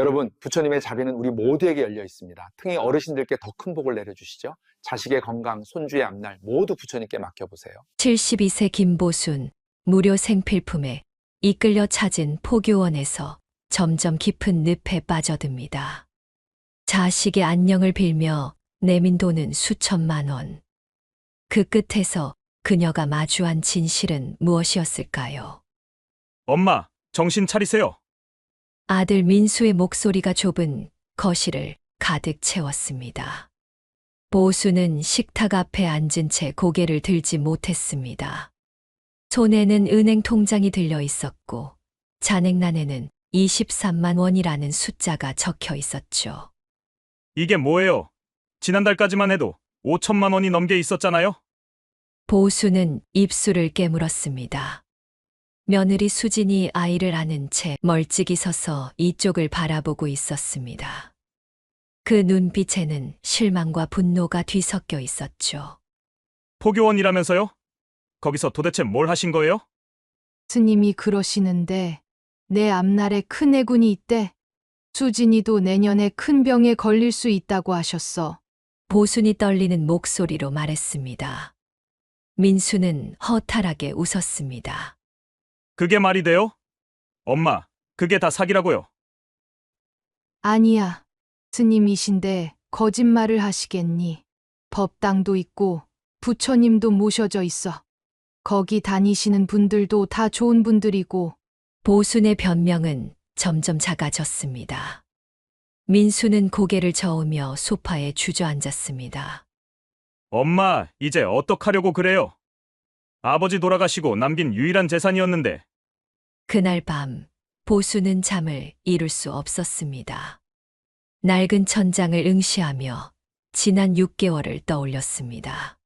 여러분, 부처님의 자비는 우리 모두에게 열려 있습니다. 특히 어르신들께 더 큰 복을 내려주시죠. 자식의 건강, 손주의 앞날 모두 부처님께 맡겨보세요. 72세 김보순, 무료 생필품에 이끌려 찾은 포교원에서 점점 깊은 늪에 빠져듭니다. 자식의 안녕을 빌며 내민 돈은 수천만 원. 그 끝에서 그녀가 마주한 진실은 무엇이었을까요? 엄마, 정신 차리세요. 아들 민수의 목소리가 좁은 거실을 가득 채웠습니다. 보수는 식탁 앞에 앉은 채 고개를 들지 못했습니다. 손에는 은행 통장이 들려 있었고 잔액란에는 23만 원이라는 숫자가 적혀 있었죠. 이게 뭐예요? 지난달까지만 해도 5천만 원이 넘게 있었잖아요? 보수는 입술을 깨물었습니다. 며느리 수진이 아이를 안은 채 멀찍이 서서 이쪽을 바라보고 있었습니다. 그 눈빛에는 실망과 분노가 뒤섞여 있었죠. 포교원이라면서요? 거기서 도대체 뭘 하신 거예요? 스님이 그러시는데 내 앞날에 큰 해군이 있대. 수진이도 내년에 큰 병에 걸릴 수 있다고 하셨어. 보순이 떨리는 목소리로 말했습니다. 민수는 허탈하게 웃었습니다. 그게 말이 돼요? 엄마, 그게 다 사기라고요. 아니야. 스님이신데 거짓말을 하시겠니? 법당도 있고 부처님도 모셔져 있어. 거기 다니시는 분들도 다 좋은 분들이고. 보순의 변명은 점점 작아졌습니다. 민수는 고개를 저으며 소파에 주저앉았습니다. 엄마, 이제 어떡하려고 그래요? 아버지 돌아가시고 남긴 유일한 재산이었는데. 그날 밤 보수는 잠을 이룰 수 없었습니다. 낡은 천장을 응시하며 지난 6개월을 떠올렸습니다.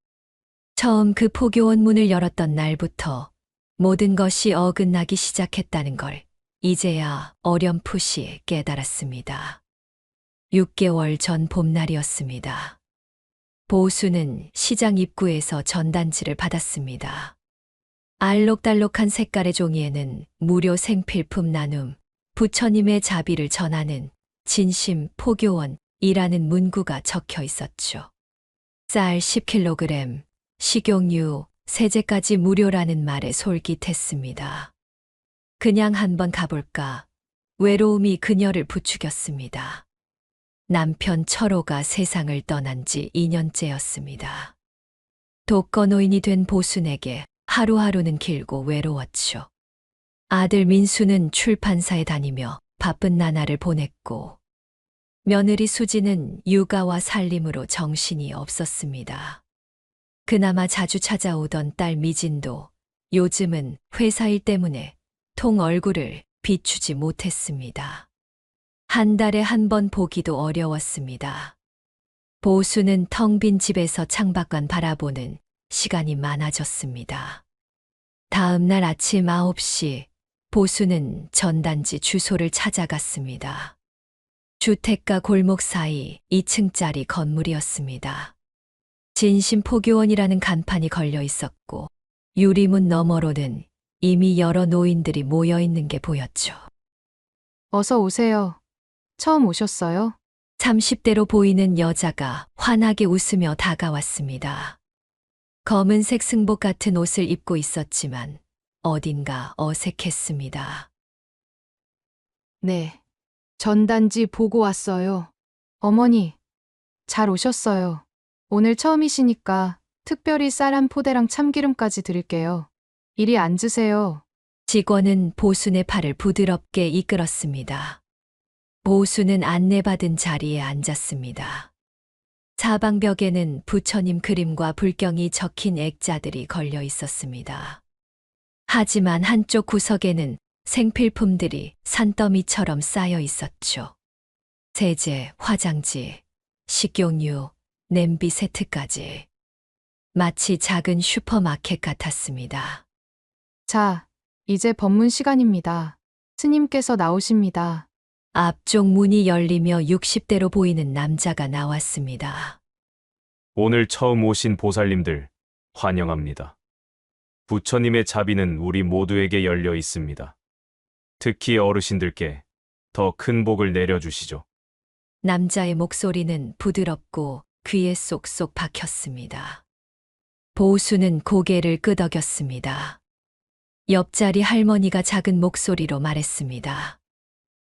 처음 그 포교원 문을 열었던 날부터 모든 것이 어긋나기 시작했다는 걸 이제야 어렴풋이 깨달았습니다. 6개월 전 봄날이었습니다. 보수는 시장 입구에서 전단지를 받았습니다. 알록달록한 색깔의 종이에는 무료 생필품 나눔, 부처님의 자비를 전하는 진심 포교원이라는 문구가 적혀 있었죠. 쌀 10kg, 식용유, 세제까지 무료라는 말에 솔깃했습니다. 그냥 한번 가볼까? 외로움이 그녀를 부추겼습니다. 남편 철호가 세상을 떠난 지 2년째였습니다. 독거노인이 된 보순에게 하루하루는 길고 외로웠죠. 아들 민수는 출판사에 다니며 바쁜 나날을 보냈고 며느리 수지는 육아와 살림으로 정신이 없었습니다. 그나마 자주 찾아오던 딸 미진도 요즘은 회사 일 때문에 통 얼굴을 비추지 못했습니다. 한 달에 한 번 보기도 어려웠습니다. 보수는 텅 빈 집에서 창밖만 바라보는 시간이 많아졌습니다. 다음 날 아침 9시 보수는 전단지 주소를 찾아갔습니다. 주택가 골목 사이 2층짜리 건물이었습니다. 진심포교원이라는 간판이 걸려 있었고 유리문 너머로는 이미 여러 노인들이 모여 있는 게 보였죠. 어서 오세요. 처음 오셨어요? 30대로 보이는 여자가 환하게 웃으며 다가왔습니다. 검은색 승복 같은 옷을 입고 있었지만 어딘가 어색했습니다. 네. 전단지 보고 왔어요. 어머니, 잘 오셨어요. 오늘 처음이시니까 특별히 쌀 한 포대랑 참기름까지 드릴게요. 이리 앉으세요. 직원은 보순의 팔을 부드럽게 이끌었습니다. 보순은 안내받은 자리에 앉았습니다. 사방벽에는 부처님 그림과 불경이 적힌 액자들이 걸려 있었습니다. 하지만 한쪽 구석에는 생필품들이 산더미처럼 쌓여 있었죠. 세제, 화장지, 식용유, 냄비 세트까지. 마치 작은 슈퍼마켓 같았습니다. 자, 이제 법문 시간입니다. 스님께서 나오십니다. 앞쪽 문이 열리며 60대로 보이는 남자가 나왔습니다. 오늘 처음 오신 보살님들 환영합니다. 부처님의 자비는 우리 모두에게 열려 있습니다. 특히 어르신들께 더 큰 복을 내려주시죠. 남자의 목소리는 부드럽고 귀에 쏙쏙 박혔습니다. 보수는 고개를 끄덕였습니다. 옆자리 할머니가 작은 목소리로 말했습니다.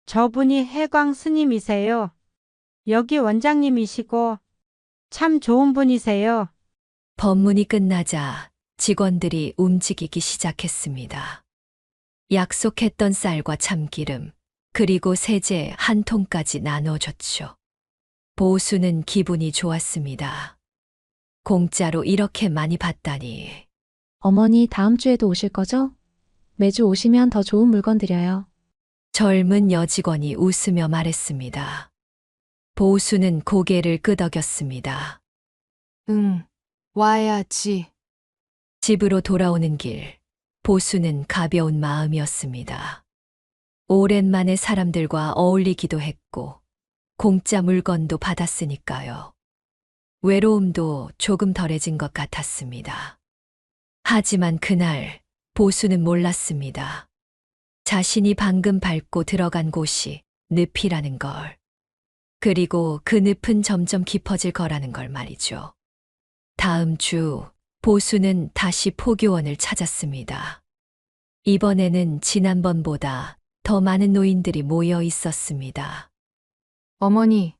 저분이 해광 스님이세요. 여기 원장님이시고 참 좋은 분이세요. 법문이 끝나자 직원들이 움직이기 시작했습니다. 약속했던 쌀과 참기름, 그리고 세제 한 통까지 나눠줬죠. 보수는 기분이 좋았습니다. 공짜로 이렇게 많이 받다니. 어머니 다음 주에도 오실 거죠? 매주 오시면 더 좋은 물건 드려요. 젊은 여직원이 웃으며 말했습니다. 보수는 고개를 끄덕였습니다. 응, 와야지. 집으로 돌아오는 길, 보수는 가벼운 마음이었습니다. 오랜만에 사람들과 어울리기도 했고, 공짜 물건도 받았으니까요. 외로움도 조금 덜해진 것 같았습니다. 하지만 그날, 보수는 몰랐습니다. 자신이 방금 밟고 들어간 곳이 늪이라는 걸. 그리고 그 늪은 점점 깊어질 거라는 걸 말이죠. 다음 주, 보수는 다시 포교원을 찾았습니다. 이번에는 지난번보다 더 많은 노인들이 모여 있었습니다. 어머니,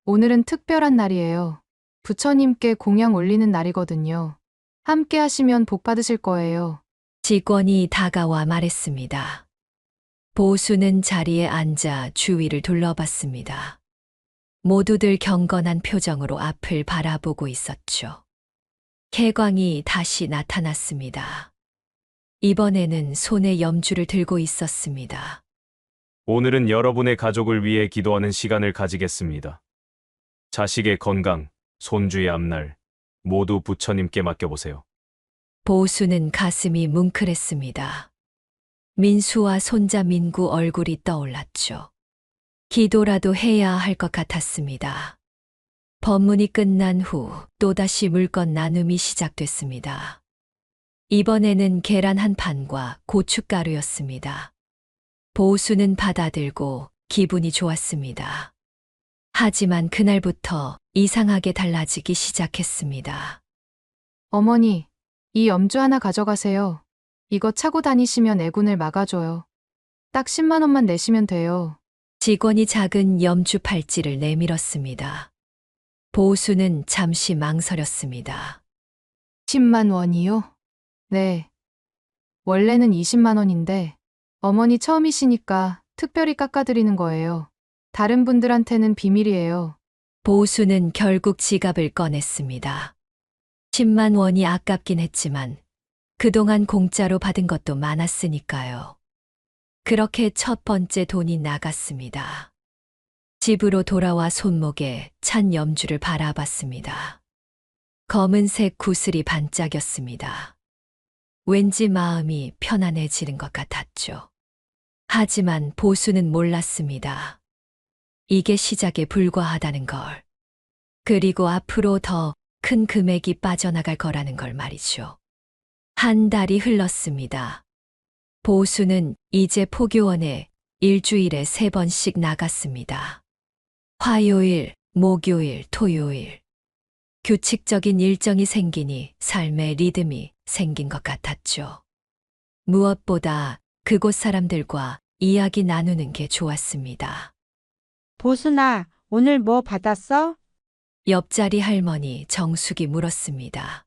오늘은 특별한 날이에요. 부처님께 공양 올리는 날이거든요. 함께 하시면 복 받으실 거예요. 직원이 다가와 말했습니다. 보수는 자리에 앉아 주위를 둘러봤습니다. 모두들 경건한 표정으로 앞을 바라보고 있었죠. 해광이 다시 나타났습니다. 이번에는 손에 염주를 들고 있었습니다. 오늘은 여러분의 가족을 위해 기도하는 시간을 가지겠습니다. 자식의 건강, 손주의 앞날, 모두 부처님께 맡겨보세요. 보수는 가슴이 뭉클했습니다. 민수와 손자 민구 얼굴이 떠올랐죠. 기도라도 해야 할 것 같았습니다. 법문이 끝난 후 또다시 물건 나눔이 시작됐습니다. 이번에는 계란 한 판과 고춧가루였습니다. 보수는 받아들고 기분이 좋았습니다. 하지만 그날부터 이상하게 달라지기 시작했습니다. 어머니, 이 염주 하나 가져가세요. 이거 차고 다니시면 애군을 막아줘요. 딱 10만 원만 내시면 돼요. 직원이 작은 염주 팔찌를 내밀었습니다. 보수는 잠시 망설였습니다. 10만 원이요? 네. 원래는 20만 원인데 어머니 처음이시니까 특별히 깎아드리는 거예요. 다른 분들한테는 비밀이에요. 보수는 결국 지갑을 꺼냈습니다. 10만 원이 아깝긴 했지만 그동안 공짜로 받은 것도 많았으니까요. 그렇게 첫 번째 돈이 나갔습니다. 집으로 돌아와 손목에 찬 염주를 바라봤습니다. 검은색 구슬이 반짝였습니다. 왠지 마음이 편안해지는 것 같았죠. 하지만 보수는 몰랐습니다. 이게 시작에 불과하다는 걸. 그리고 앞으로 더 큰 금액이 빠져나갈 거라는 걸 말이죠. 한 달이 흘렀습니다. 보수는 이제 포교원에 일주일에 3번씩 나갔습니다. 화요일, 목요일, 토요일. 규칙적인 일정이 생기니 삶의 리듬이 생긴 것 같았죠. 무엇보다 그곳 사람들과 이야기 나누는 게 좋았습니다. 보순아, 오늘 뭐 받았어? 옆자리 할머니 정숙이 물었습니다.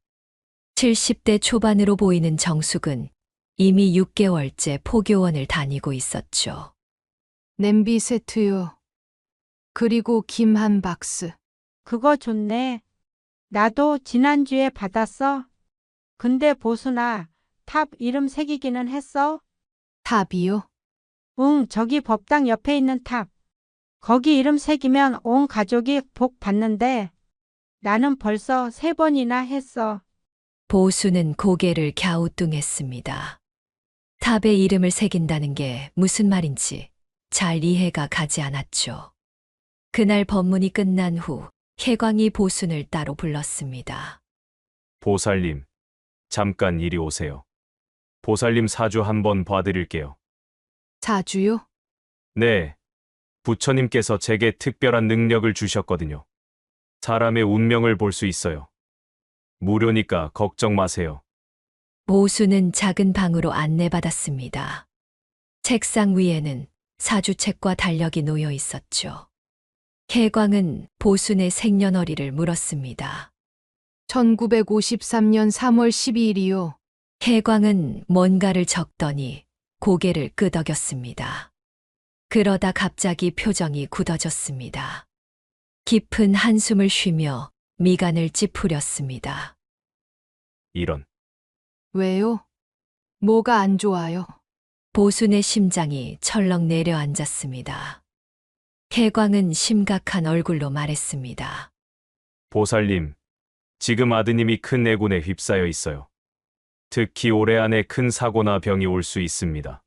70대 초반으로 보이는 정숙은 이미 6개월째 포교원을 다니고 있었죠. 냄비 세트요. 그리고 김 한 박스. 그거 좋네. 나도 지난주에 받았어. 근데 보순아, 탑 이름 새기기는 했어? 탑이요? 응, 저기 법당 옆에 있는 탑. 거기 이름 새기면 온 가족이 복 받는데 나는 벌써 3번이나 했어. 보수는 고개를 갸우뚱했습니다. 탑에 이름을 새긴다는 게 무슨 말인지 잘 이해가 가지 않았죠. 그날 법문이 끝난 후 해광이 보순을 따로 불렀습니다. 보살님, 잠깐 이리 오세요. 보살님 사주 한번 봐드릴게요. 자주요? 네, 부처님께서 제게 특별한 능력을 주셨거든요. 사람의 운명을 볼 수 있어요. 무료니까 걱정 마세요. 보수는 작은 방으로 안내받았습니다. 책상 위에는 사주책과 달력이 놓여 있었죠. 혜광은 보순의 생년월일을 물었습니다. 1953년 3월 12일이요. 혜광은 뭔가를 적더니 고개를 끄덕였습니다. 그러다 갑자기 표정이 굳어졌습니다. 깊은 한숨을 쉬며 미간을 찌푸렸습니다. 이런. 왜요? 뭐가 안 좋아요? 보순의 심장이 철렁 내려앉았습니다. 혜광은 심각한 얼굴로 말했습니다. 보살님, 지금 아드님이 큰 내군에 휩싸여 있어요. 특히 올해 안에 큰 사고나 병이 올 수 있습니다.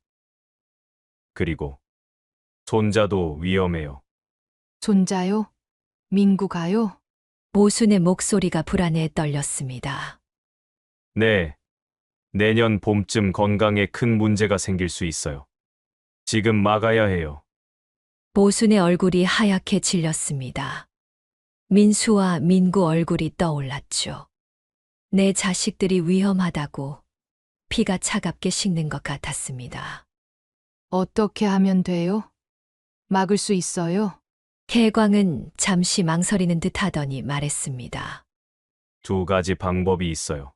그리고 손자도 위험해요. 손자요? 민구가요? 보순의 목소리가 불안해 떨렸습니다. 네, 내년 봄쯤 건강에 큰 문제가 생길 수 있어요. 지금 막아야 해요. 보순의 얼굴이 하얗게 질렸습니다. 민수와 민구 얼굴이 떠올랐죠. 내 자식들이 위험하다고 피가 차갑게 식는 것 같았습니다. 어떻게 하면 돼요? 막을 수 있어요? 혜광은 잠시 망설이는 듯 하더니 말했습니다. 두 가지 방법이 있어요.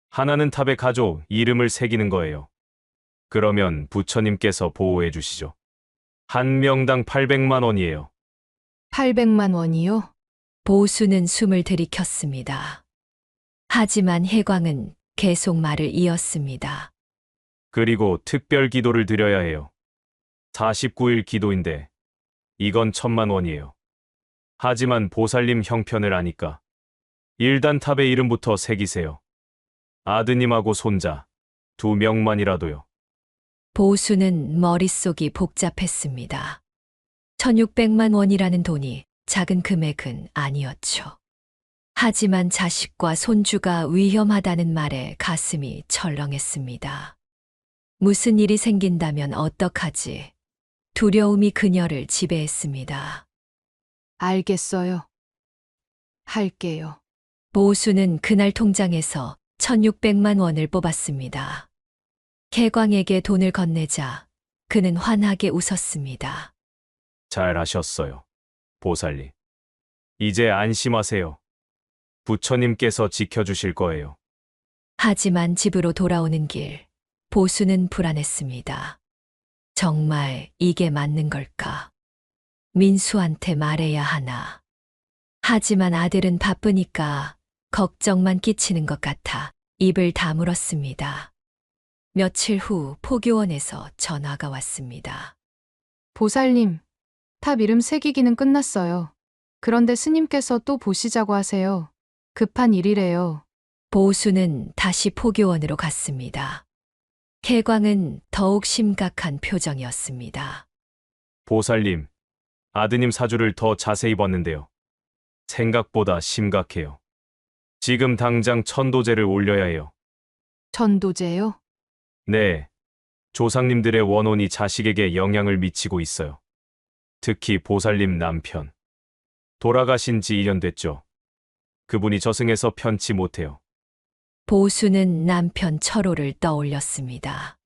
하나는 탑에 가족 이름을 새기는 거예요. 그러면 부처님께서 보호해 주시죠. 한 명당 800만 원이에요. 800만 원이요? 보수는 숨을 들이켰습니다. 하지만 혜광은 계속 말을 이었습니다. 그리고 특별 기도를 드려야 해요. 49일 기도인데 이건 1000만 원이에요. 하지만 보살님 형편을 아니까 일단 탑의 이름부터 새기세요. 아드님하고 손자 2명만이라도요. 보수는 머릿속이 복잡했습니다. 1600만 원이라는 돈이 작은 금액은 아니었죠. 하지만 자식과 손주가 위험하다는 말에 가슴이 철렁했습니다. 무슨 일이 생긴다면 어떡하지? 두려움이 그녀를 지배했습니다. 알겠어요. 할게요. 보수는 그날 통장에서 1600만 원을 뽑았습니다. 혜광에게 돈을 건네자 그는 환하게 웃었습니다. 잘하셨어요. 보살님. 이제 안심하세요. 부처님께서 지켜주실 거예요. 하지만 집으로 돌아오는 길, 보수는 불안했습니다. 정말 이게 맞는 걸까? 민수한테 말해야 하나? 하지만 아들은 바쁘니까 걱정만 끼치는 것 같아 입을 다물었습니다. 며칠 후 포교원에서 전화가 왔습니다. 보살님, 탑 이름 새기기는 끝났어요. 그런데 스님께서 또 보시자고 하세요. 급한 일이래요. 보수는 다시 포교원으로 갔습니다. 혜광은 더욱 심각한 표정이었습니다. 보살님, 아드님 사주를 더 자세히 봤는데요. 생각보다 심각해요. 지금 당장 천도제를 올려야 해요. 천도제요? 네. 조상님들의 원혼이 자식에게 영향을 미치고 있어요. 특히 보살님 남편. 돌아가신 지 1년 됐죠. 그분이 저승에서 편치 못해요. 보수는 남편 철호를 떠올렸습니다.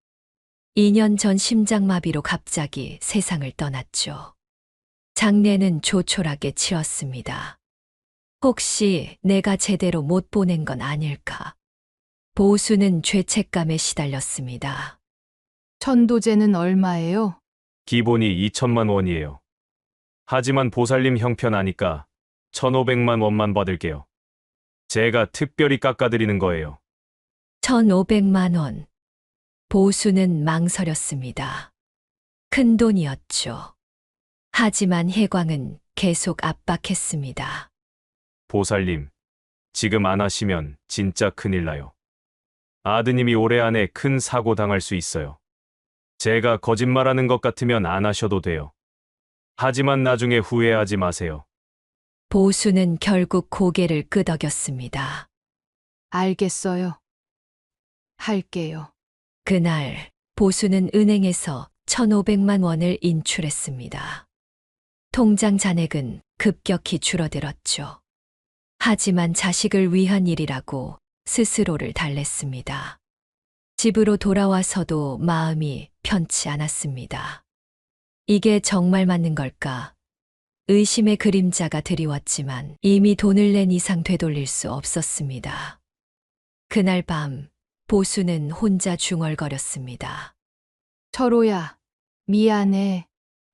2년 전 심장마비로 갑자기 세상을 떠났죠. 장례는 조촐하게 치렀습니다. 혹시 내가 제대로 못 보낸 건 아닐까? 보수는 죄책감에 시달렸습니다. 천도제는 얼마예요? 기본이 2천만 원이에요. 하지만 보살님 형편 아니까 1,500만 원만 받을게요. 제가 특별히 깎아드리는 거예요. 1,500만 원. 보수는 망설였습니다. 큰 돈이었죠. 하지만 혜광은 계속 압박했습니다. 보살님, 지금 안 하시면 진짜 큰일 나요. 아드님이 올해 안에 큰 사고 당할 수 있어요. 제가 거짓말하는 것 같으면 안 하셔도 돼요. 하지만 나중에 후회하지 마세요. 보수는 결국 고개를 끄덕였습니다. 알겠어요. 할게요. 그날 보수는 은행에서 1,500만 원을 인출했습니다. 통장 잔액은 급격히 줄어들었죠. 하지만 자식을 위한 일이라고 스스로를 달랬습니다. 집으로 돌아와서도 마음이 편치 않았습니다. 이게 정말 맞는 걸까? 의심의 그림자가 드리웠지만 이미 돈을 낸 이상 되돌릴 수 없었습니다. 그날 밤 보수는 혼자 중얼거렸습니다. 철호야, 미안해.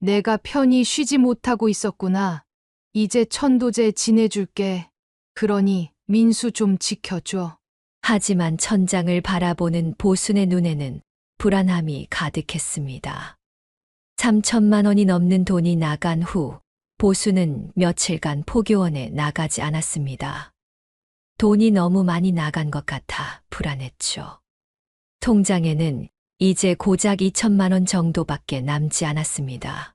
내가 편히 쉬지 못하고 있었구나. 이제 천도제 지내줄게. 그러니 민수 좀 지켜줘. 하지만 천장을 바라보는 보순의 눈에는 불안함이 가득했습니다. 3천만 원이 넘는 돈이 나간 후 보수는 며칠간 포교원에 나가지 않았습니다. 돈이 너무 많이 나간 것 같아 불안했죠. 통장에는 이제 고작 2천만 원 정도밖에 남지 않았습니다.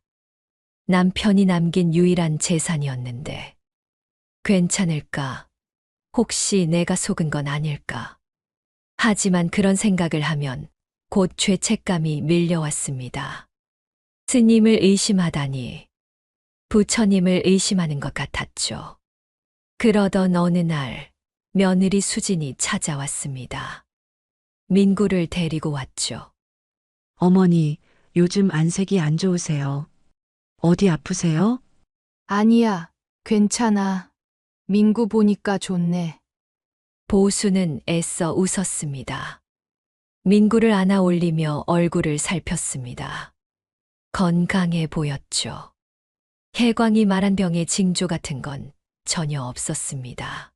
남편이 남긴 유일한 재산이었는데 괜찮을까? 혹시 내가 속은 건 아닐까? 하지만 그런 생각을 하면 곧 죄책감이 밀려왔습니다. 스님을 의심하다니 부처님을 의심하는 것 같았죠. 그러던 어느 날 며느리 수진이 찾아왔습니다. 민구를 데리고 왔죠. 어머니, 요즘 안색이 안 좋으세요. 어디 아프세요? 아니야, 괜찮아. 민구 보니까 좋네. 보수는 애써 웃었습니다. 민구를 안아 올리며 얼굴을 살폈습니다. 건강해 보였죠. 혜광이 말한 병의 징조 같은 건 전혀 없었습니다.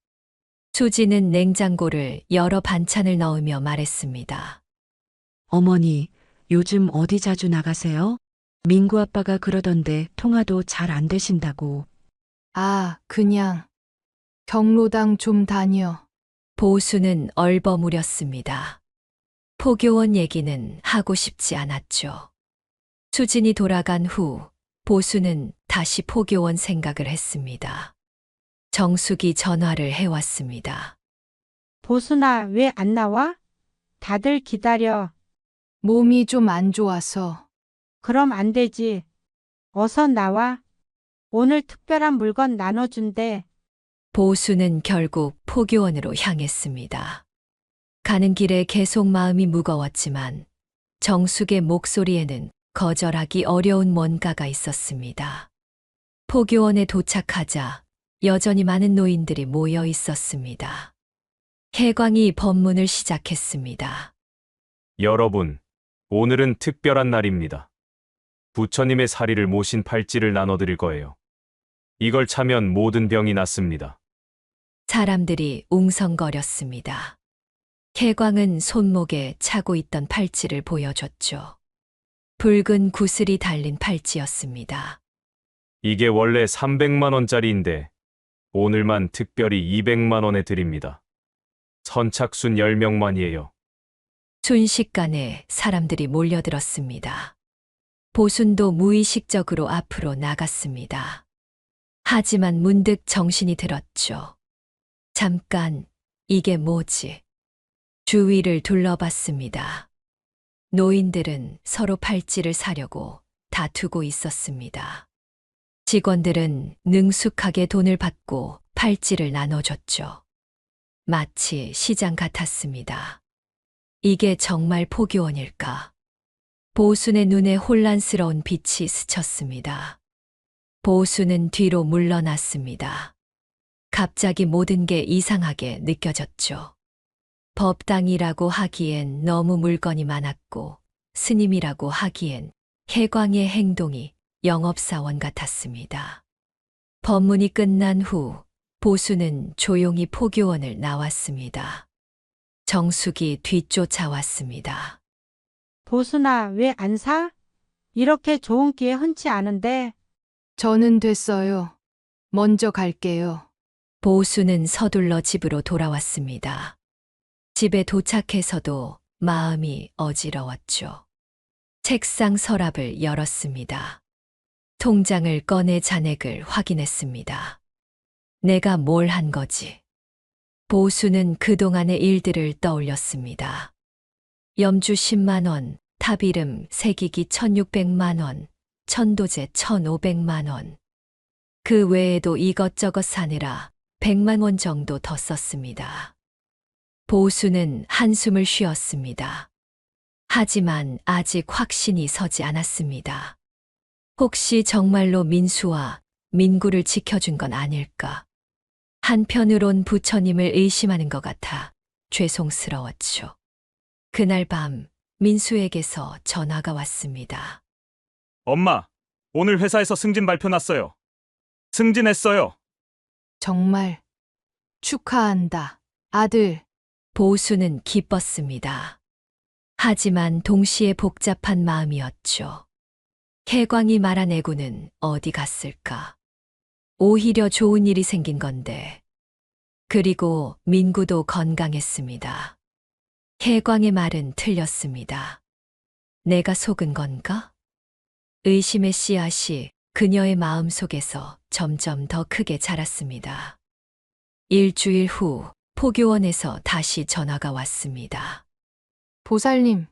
수지는 냉장고를 열어 반찬을 넣으며 말했습니다. 어머니, 요즘 어디 자주 나가세요? 민구 아빠가 그러던데 통화도 잘 안 되신다고. 아, 그냥 경로당 좀 다녀. 보수는 얼버무렸습니다. 포교원 얘기는 하고 싶지 않았죠. 수진이 돌아간 후 보수는 다시 포교원 생각을 했습니다. 정숙이 전화를 해왔습니다. 보순아, 왜 안 나와? 다들 기다려. 몸이 좀 안 좋아서. 그럼 안 되지. 어서 나와. 오늘 특별한 물건 나눠준대. 보수는 결국 포교원으로 향했습니다. 가는 길에 계속 마음이 무거웠지만 정숙의 목소리에는 거절하기 어려운 뭔가가 있었습니다. 포교원에 도착하자 여전히 많은 노인들이 모여 있었습니다. 혜광이 법문을 시작했습니다. 여러분, 오늘은 특별한 날입니다. 부처님의 사리를 모신 팔찌를 나눠드릴 거예요. 이걸 차면 모든 병이 낫습니다. 사람들이 웅성거렸습니다. 혜광은 손목에 차고 있던 팔찌를 보여줬죠. 붉은 구슬이 달린 팔찌였습니다. 이게 원래 300만 원짜리인데 오늘만 특별히 200만 원에 드립니다. 선착순 10명만이에요. 순식간에 사람들이 몰려들었습니다. 보순도 무의식적으로 앞으로 나갔습니다. 하지만 문득 정신이 들었죠. 잠깐, 이게 뭐지? 주위를 둘러봤습니다. 노인들은 서로 팔찌를 사려고 다투고 있었습니다. 직원들은 능숙하게 돈을 받고 팔찌를 나눠줬죠. 마치 시장 같았습니다. 이게 정말 포교원일까? 보순의 눈에 혼란스러운 빛이 스쳤습니다. 보순은 뒤로 물러났습니다. 갑자기 모든 게 이상하게 느껴졌죠. 법당이라고 하기엔 너무 물건이 많았고 스님이라고 하기엔 혜광의 행동이 영업사원 같았습니다. 법문이 끝난 후 보수는 조용히 포교원을 나왔습니다. 정숙이 뒤쫓아왔습니다. 보순아, 왜 안 사? 이렇게 좋은 기회 흔치 않은데. 저는 됐어요. 먼저 갈게요. 보수는 서둘러 집으로 돌아왔습니다. 집에 도착해서도 마음이 어지러웠죠. 책상 서랍을 열었습니다. 통장을 꺼내 잔액을 확인했습니다. 내가 뭘 한 거지? 보수는 그동안의 일들을 떠올렸습니다. 염주 10만 원, 탑이름 새기기 1600만 원, 천도제 1500만 원. 그 외에도 이것저것 사느라 100만 원 정도 더 썼습니다. 보수는 한숨을 쉬었습니다. 하지만 아직 확신이 서지 않았습니다. 혹시 정말로 민수와 민구를 지켜준 건 아닐까? 한편으론 부처님을 의심하는 것 같아 죄송스러웠죠. 그날 밤 민수에게서 전화가 왔습니다. 엄마, 오늘 회사에서 승진 발표 났어요. 승진했어요. 정말 축하한다. 아들, 보수는 기뻤습니다. 하지만 동시에 복잡한 마음이었죠. 혜광이 말한 애구는 어디 갔을까? 오히려 좋은 일이 생긴 건데. 그리고 민구도 건강했습니다. 혜광의 말은 틀렸습니다. 내가 속은 건가? 의심의 씨앗이 그녀의 마음속에서 점점 더 크게 자랐습니다. 일주일 후 포교원에서 다시 전화가 왔습니다. 보살님,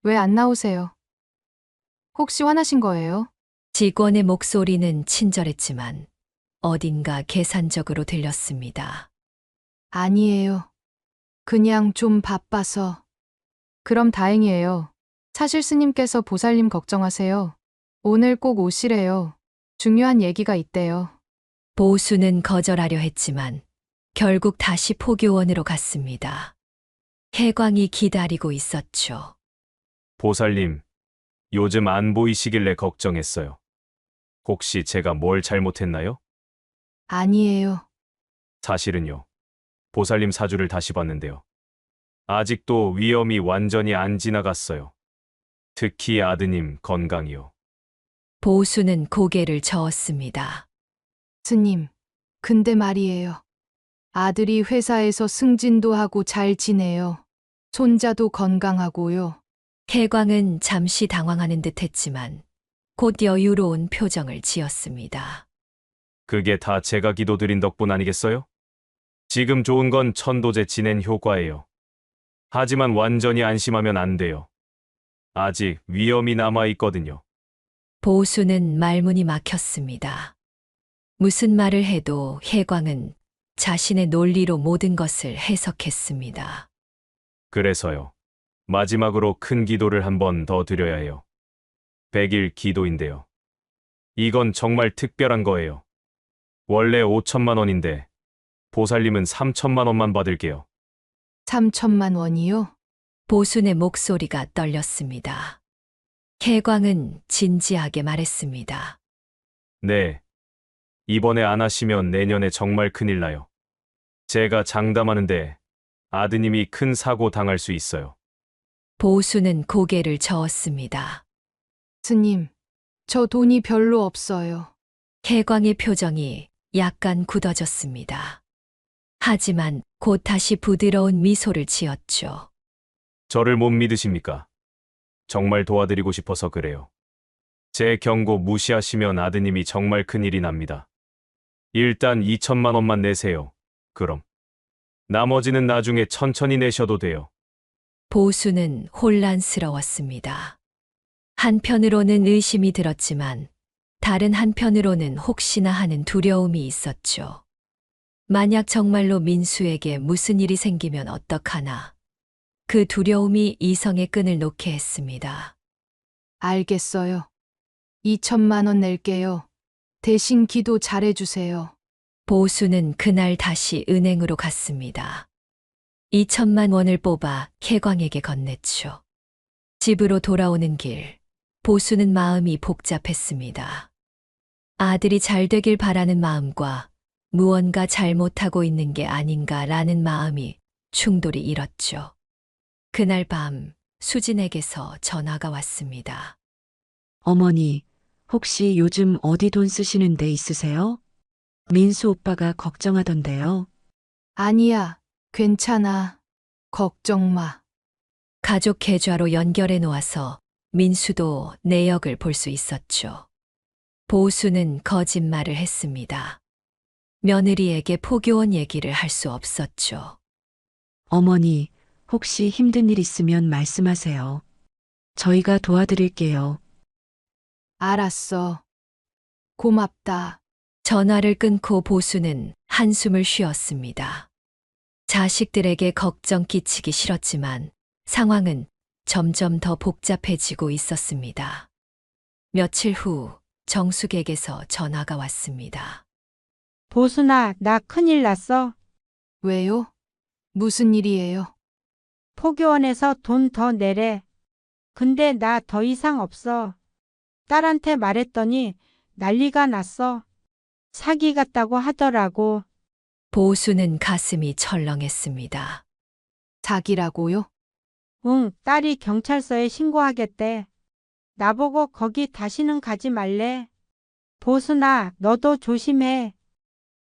왜 안 나오세요? 혹시 화나신 거예요? 직원의 목소리는 친절했지만 어딘가 계산적으로 들렸습니다. 아니에요. 그냥 좀 바빠서. 그럼 다행이에요. 사실 스님께서 보살님 걱정하세요. 오늘 꼭 오시래요. 중요한 얘기가 있대요. 보수는 거절하려 했지만 결국 다시 포교원으로 갔습니다. 혜광이 기다리고 있었죠. 보살님, 요즘 안 보이시길래 걱정했어요. 혹시 제가 뭘 잘못했나요? 아니에요. 사실은요. 보살님 사주를 다시 봤는데요. 아직도 위험이 완전히 안 지나갔어요. 특히 아드님 건강이요. 보수는 고개를 저었습니다. 스님, 근데 말이에요. 아들이 회사에서 승진도 하고 잘 지내요. 손자도 건강하고요. 혜광은 잠시 당황하는 듯 했지만 곧 여유로운 표정을 지었습니다. 그게 다 제가 기도드린 덕분 아니겠어요? 지금 좋은 건 천도제 진행 효과예요. 하지만 완전히 안심하면 안 돼요. 아직 위험이 남아 있거든요. 보수는 말문이 막혔습니다. 무슨 말을 해도 혜광은 자신의 논리로 모든 것을 해석했습니다. 그래서요. 마지막으로 큰 기도를 한 번 더 드려야 해요. 100일 기도인데요. 이건 정말 특별한 거예요. 원래 5천만 원인데 보살님은 3천만 원만 받을게요. 3천만 원이요? 보순의 목소리가 떨렸습니다. 혜광은 진지하게 말했습니다. 네. 이번에 안 하시면 내년에 정말 큰일 나요. 제가 장담하는데 아드님이 큰 사고 당할 수 있어요. 보수는 고개를 저었습니다. 스님, 저 돈이 별로 없어요. 혜광의 표정이 약간 굳어졌습니다. 하지만 곧 다시 부드러운 미소를 지었죠. 저를 못 믿으십니까? 정말 도와드리고 싶어서 그래요. 제 경고 무시하시면 아드님이 정말 큰일이 납니다. 일단 2천만 원만 내세요. 그럼. 나머지는 나중에 천천히 내셔도 돼요. 보수는 혼란스러웠습니다. 한편으로는 의심이 들었지만 다른 한편으로는 혹시나 하는 두려움이 있었죠. 만약 정말로 민수에게 무슨 일이 생기면 어떡하나. 그 두려움이 이성의 끈을 놓게 했습니다. 알겠어요. 2천만 원 낼게요. 대신 기도 잘해주세요. 보수는 그날 다시 은행으로 갔습니다. 2천만 원을 뽑아 혜광에게 건넸죠. 집으로 돌아오는 길, 보수는 마음이 복잡했습니다. 아들이 잘 되길 바라는 마음과 무언가 잘못하고 있는 게 아닌가라는 마음이 충돌이 일었죠. 그날 밤 수진에게서 전화가 왔습니다. 어머니, 혹시 요즘 어디 돈 쓰시는 데 있으세요? 민수 오빠가 걱정하던데요. 아니야, 괜찮아. 걱정 마. 가족 계좌로 연결해 놓아서 민수도 내역을 볼 수 있었죠. 보수는 거짓말을 했습니다. 며느리에게 포교원 얘기를 할 수 없었죠. 어머니, 혹시 힘든 일 있으면 말씀하세요. 저희가 도와드릴게요. 알았어. 고맙다. 전화를 끊고 보수는 한숨을 쉬었습니다. 자식들에게 걱정 끼치기 싫었지만 상황은 점점 더 복잡해지고 있었습니다. 며칠 후 정숙에게서 전화가 왔습니다. 보순아, 나 큰일 났어. 왜요? 무슨 일이에요? 포교원에서 돈 더 내래. 근데 나 더 이상 없어. 딸한테 말했더니 난리가 났어. 사기 같다고 하더라고. 보수는 가슴이 철렁했습니다. 자기라고요? 응, 딸이 경찰서에 신고하겠대. 나보고 거기 다시는 가지 말래. 보순아, 너도 조심해.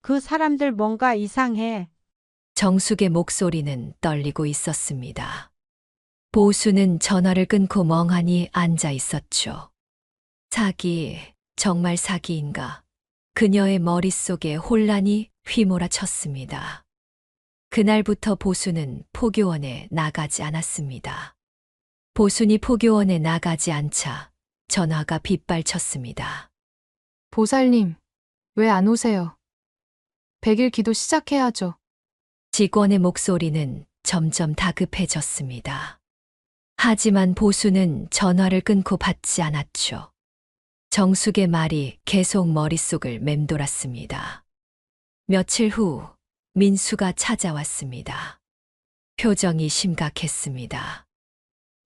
그 사람들 뭔가 이상해. 정숙의 목소리는 떨리고 있었습니다. 보수는 전화를 끊고 멍하니 앉아 있었죠. 사기, 정말 사기인가? 그녀의 머릿속에 혼란이 휘몰아쳤습니다. 그날부터 보수는 포교원에 나가지 않았습니다. 보순이 포교원에 나가지 않자 전화가 빗발쳤습니다. 보살님, 왜 안 오세요? 100일 기도 시작해야죠. 직원의 목소리는 점점 다급해졌습니다. 하지만 보수는 전화를 끊고 받지 않았죠. 정숙의 말이 계속 머릿속을 맴돌았습니다. 며칠 후 민수가 찾아왔습니다. 표정이 심각했습니다.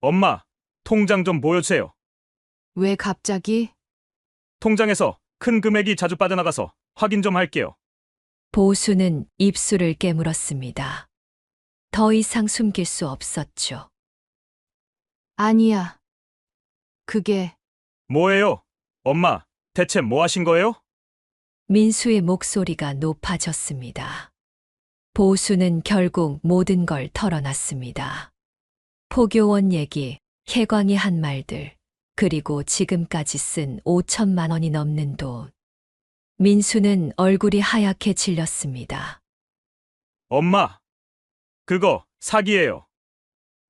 엄마, 통장 좀 보여주세요. 왜 갑자기? 통장에서 큰 금액이 자주 빠져나가서 확인 좀 할게요. 보수는 입술을 깨물었습니다. 더 이상 숨길 수 없었죠. 아니야. 그게 뭐예요? 엄마, 대체 뭐 하신 거예요? 민수의 목소리가 높아졌습니다. 보수는 결국 모든 걸 털어놨습니다. 포교원 얘기, 혜광이 한 말들, 그리고 지금까지 쓴 5천만 원이 넘는 돈. 민수는 얼굴이 하얗게 질렸습니다. 엄마, 그거 사기예요.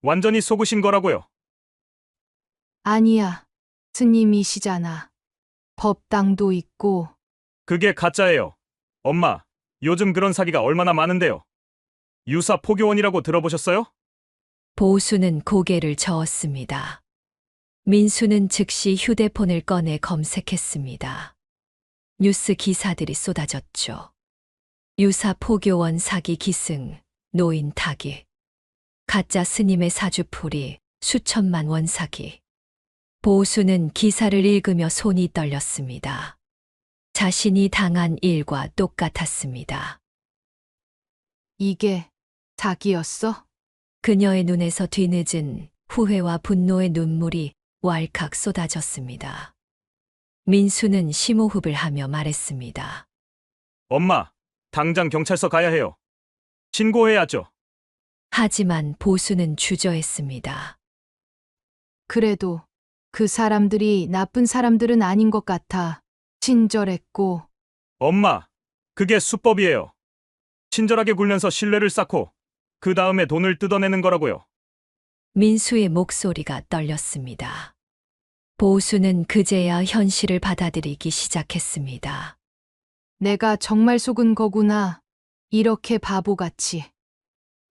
완전히 속으신 거라고요. 아니야. 스님이시잖아. 법당도 있고. 그게 가짜예요. 엄마, 요즘 그런 사기가 얼마나 많은데요. 유사 포교원이라고 들어보셨어요? 보수는 고개를 저었습니다. 민수는 즉시 휴대폰을 꺼내 검색했습니다. 뉴스 기사들이 쏟아졌죠. 유사 포교원 사기 기승, 노인 타기, 가짜 스님의 사주풀이, 수천만 원 사기. 보수는 기사를 읽으며 손이 떨렸습니다. 자신이 당한 일과 똑같았습니다. 이게 사기였어? 그녀의 눈에서 뒤늦은 후회와 분노의 눈물이 왈칵 쏟아졌습니다. 민수는 심호흡을 하며 말했습니다. 엄마, 당장 경찰서 가야 해요. 신고해야죠. 하지만 보수는 주저했습니다. 그래도 그 사람들이 나쁜 사람들은 아닌 것 같아. 친절했고. 엄마, 그게 수법이에요. 친절하게 굴면서 신뢰를 쌓고 그 다음에 돈을 뜯어내는 거라고요. 민수의 목소리가 떨렸습니다. 보수는 그제야 현실을 받아들이기 시작했습니다. 내가 정말 속은 거구나. 이렇게 바보같이.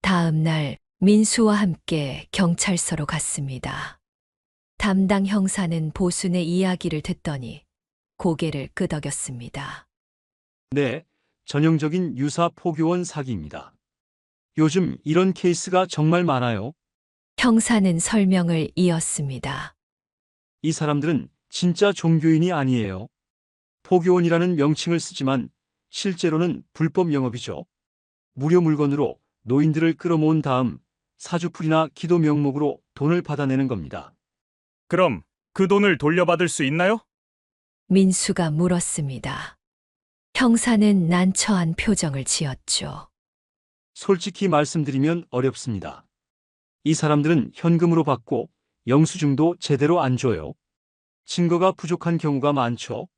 다음 날 민수와 함께 경찰서로 갔습니다. 담당 형사는 보순의 이야기를 듣더니 고개를 끄덕였습니다. 네, 전형적인 유사 포교원 사기입니다. 요즘 이런 케이스가 정말 많아요. 형사는 설명을 이었습니다. 이 사람들은 진짜 종교인이 아니에요. 포교원이라는 명칭을 쓰지만 실제로는 불법 영업이죠. 무료 물건으로 노인들을 끌어모은 다음 사주풀이나 기도 명목으로 돈을 받아내는 겁니다. 그럼 그 돈을 돌려받을 수 있나요? 민수가 물었습니다. 형사는 난처한 표정을 지었죠. 솔직히 말씀드리면 어렵습니다. 이 사람들은 현금으로 받고 영수증도 제대로 안 줘요. 증거가 부족한 경우가 많죠.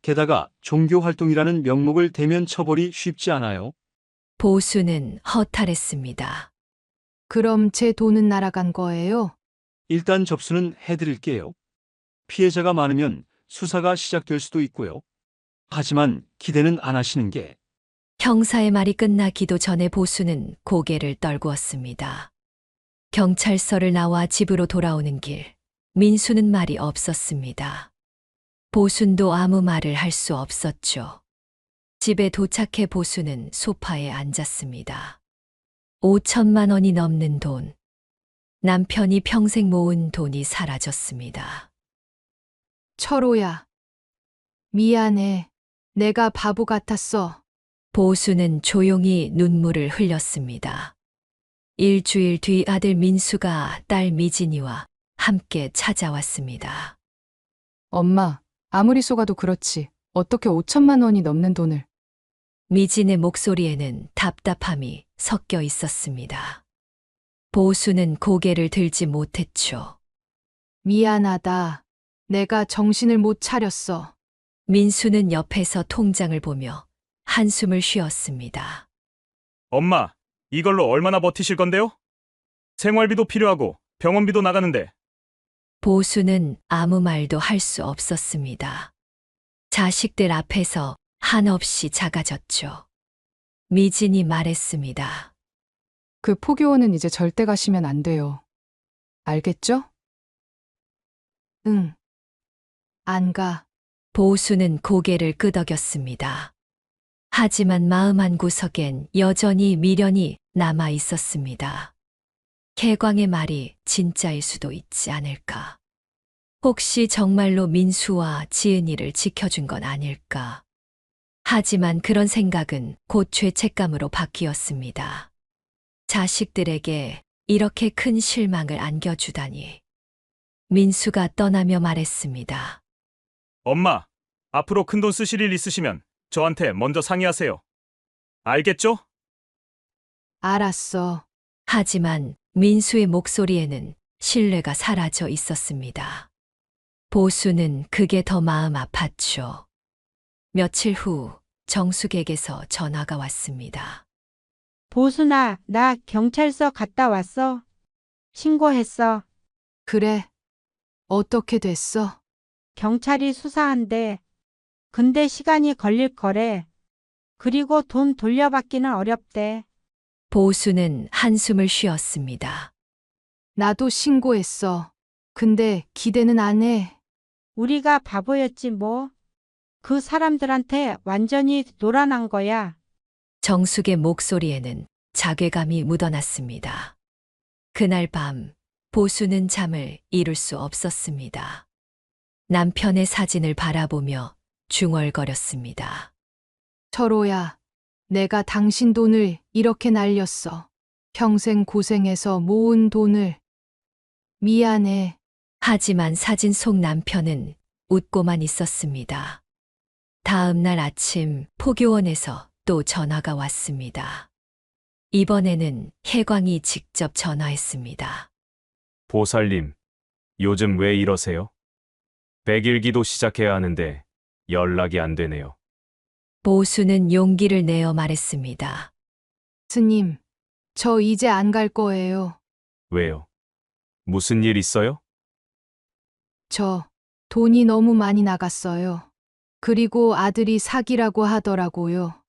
게다가 종교 활동이라는 명목을 대면 처벌이 쉽지 않아요. 보수는 허탈했습니다. 그럼 제 돈은 날아간 거예요? 일단 접수는 해드릴게요. 피해자가 많으면 수사가 시작될 수도 있고요. 하지만 기대는 안 하시는 게 형사의 말이 끝나기도 전에 보수는 고개를 떨구었습니다. 경찰서를 나와 집으로 돌아오는 길, 민수는 말이 없었습니다. 보순도 아무 말을 할 수 없었죠. 집에 도착해 보수는 소파에 앉았습니다. 5천만 원이 넘는 돈. 남편이 평생 모은 돈이 사라졌습니다. 철호야. 미안해. 내가 바보 같았어. 보수는 조용히 눈물을 흘렸습니다. 일주일 뒤 아들 민수가 딸 미진이와 함께 찾아왔습니다. 엄마, 아무리 속아도 그렇지. 어떻게 5천만 원이 넘는 돈을. 미진의 목소리에는 답답함이 섞여 있었습니다. 보수는 고개를 들지 못했죠. 미안하다. 내가 정신을 못 차렸어. 민수는 옆에서 통장을 보며 한숨을 쉬었습니다. 엄마, 이걸로 얼마나 버티실 건데요? 생활비도 필요하고 병원비도 나가는데. 보수는 아무 말도 할 수 없었습니다. 자식들 앞에서 한없이 작아졌죠. 미진이 말했습니다. 그 포교원은 이제 절대 가시면 안 돼요. 알겠죠? 응. 안 가. 보수는 고개를 끄덕였습니다. 하지만 마음 한구석엔 여전히 미련이 남아 있었습니다. 개광의 말이 진짜일 수도 있지 않을까. 혹시 정말로 민수와 지은이를 지켜준 건 아닐까. 하지만 그런 생각은 곧 죄책감으로 바뀌었습니다. 자식들에게 이렇게 큰 실망을 안겨주다니. 민수가 떠나며 말했습니다. 엄마, 앞으로 큰돈 쓰실 일 있으시면 저한테 먼저 상의하세요. 알겠죠? 알았어. 하지만 민수의 목소리에는 신뢰가 사라져 있었습니다. 보수는 그게 더 마음 아팠죠. 며칠 후 정숙에게서 전화가 왔습니다. 보순아, 나 경찰서 갔다 왔어. 신고했어. 그래. 어떻게 됐어? 경찰이 수사한대. 근데 시간이 걸릴 거래. 그리고 돈 돌려받기는 어렵대. 보수는 한숨을 쉬었습니다. 나도 신고했어. 근데 기대는 안 해. 우리가 바보였지 뭐. 그 사람들한테 완전히 놀아난 거야. 정숙의 목소리에는 자괴감이 묻어났습니다. 그날 밤 보수는 잠을 이룰 수 없었습니다. 남편의 사진을 바라보며 중얼거렸습니다. 철호야, 내가 당신 돈을 이렇게 날렸어. 평생 고생해서 모은 돈을. 미안해. 하지만 사진 속 남편은 웃고만 있었습니다. 다음 날 아침 포교원에서 또 전화가 왔습니다. 이번에는 혜광이 직접 전화했습니다. 보살님, 요즘 왜 이러세요? 100일기도 시작해야 하는데 연락이 안 되네요. 보수는 용기를 내어 말했습니다. 스님, 저 이제 안 갈 거예요. 왜요? 무슨 일 있어요? 저 돈이 너무 많이 나갔어요. 그리고 아들이 사기라고 하더라고요.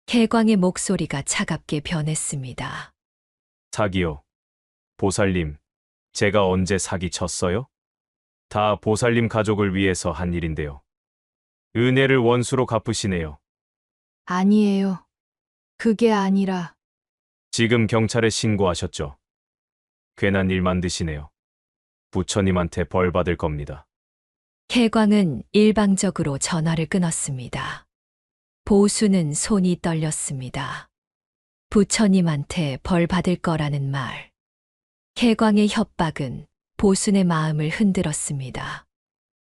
혜광의 목소리가 차갑게 변했습니다. 사기요. 보살님, 제가 언제 사기 쳤어요? 다 보살님 가족을 위해서 한 일인데요. 은혜를 원수로 갚으시네요. 아니에요. 그게 아니라 지금 경찰에 신고하셨죠? 괜한 일 만드시네요. 부처님한테 벌 받을 겁니다. 혜광은 일방적으로 전화를 끊었습니다. 보수는 손이 떨렸습니다. 부처님한테 벌 받을 거라는 말. 혜광의 협박은 보순의 마음을 흔들었습니다.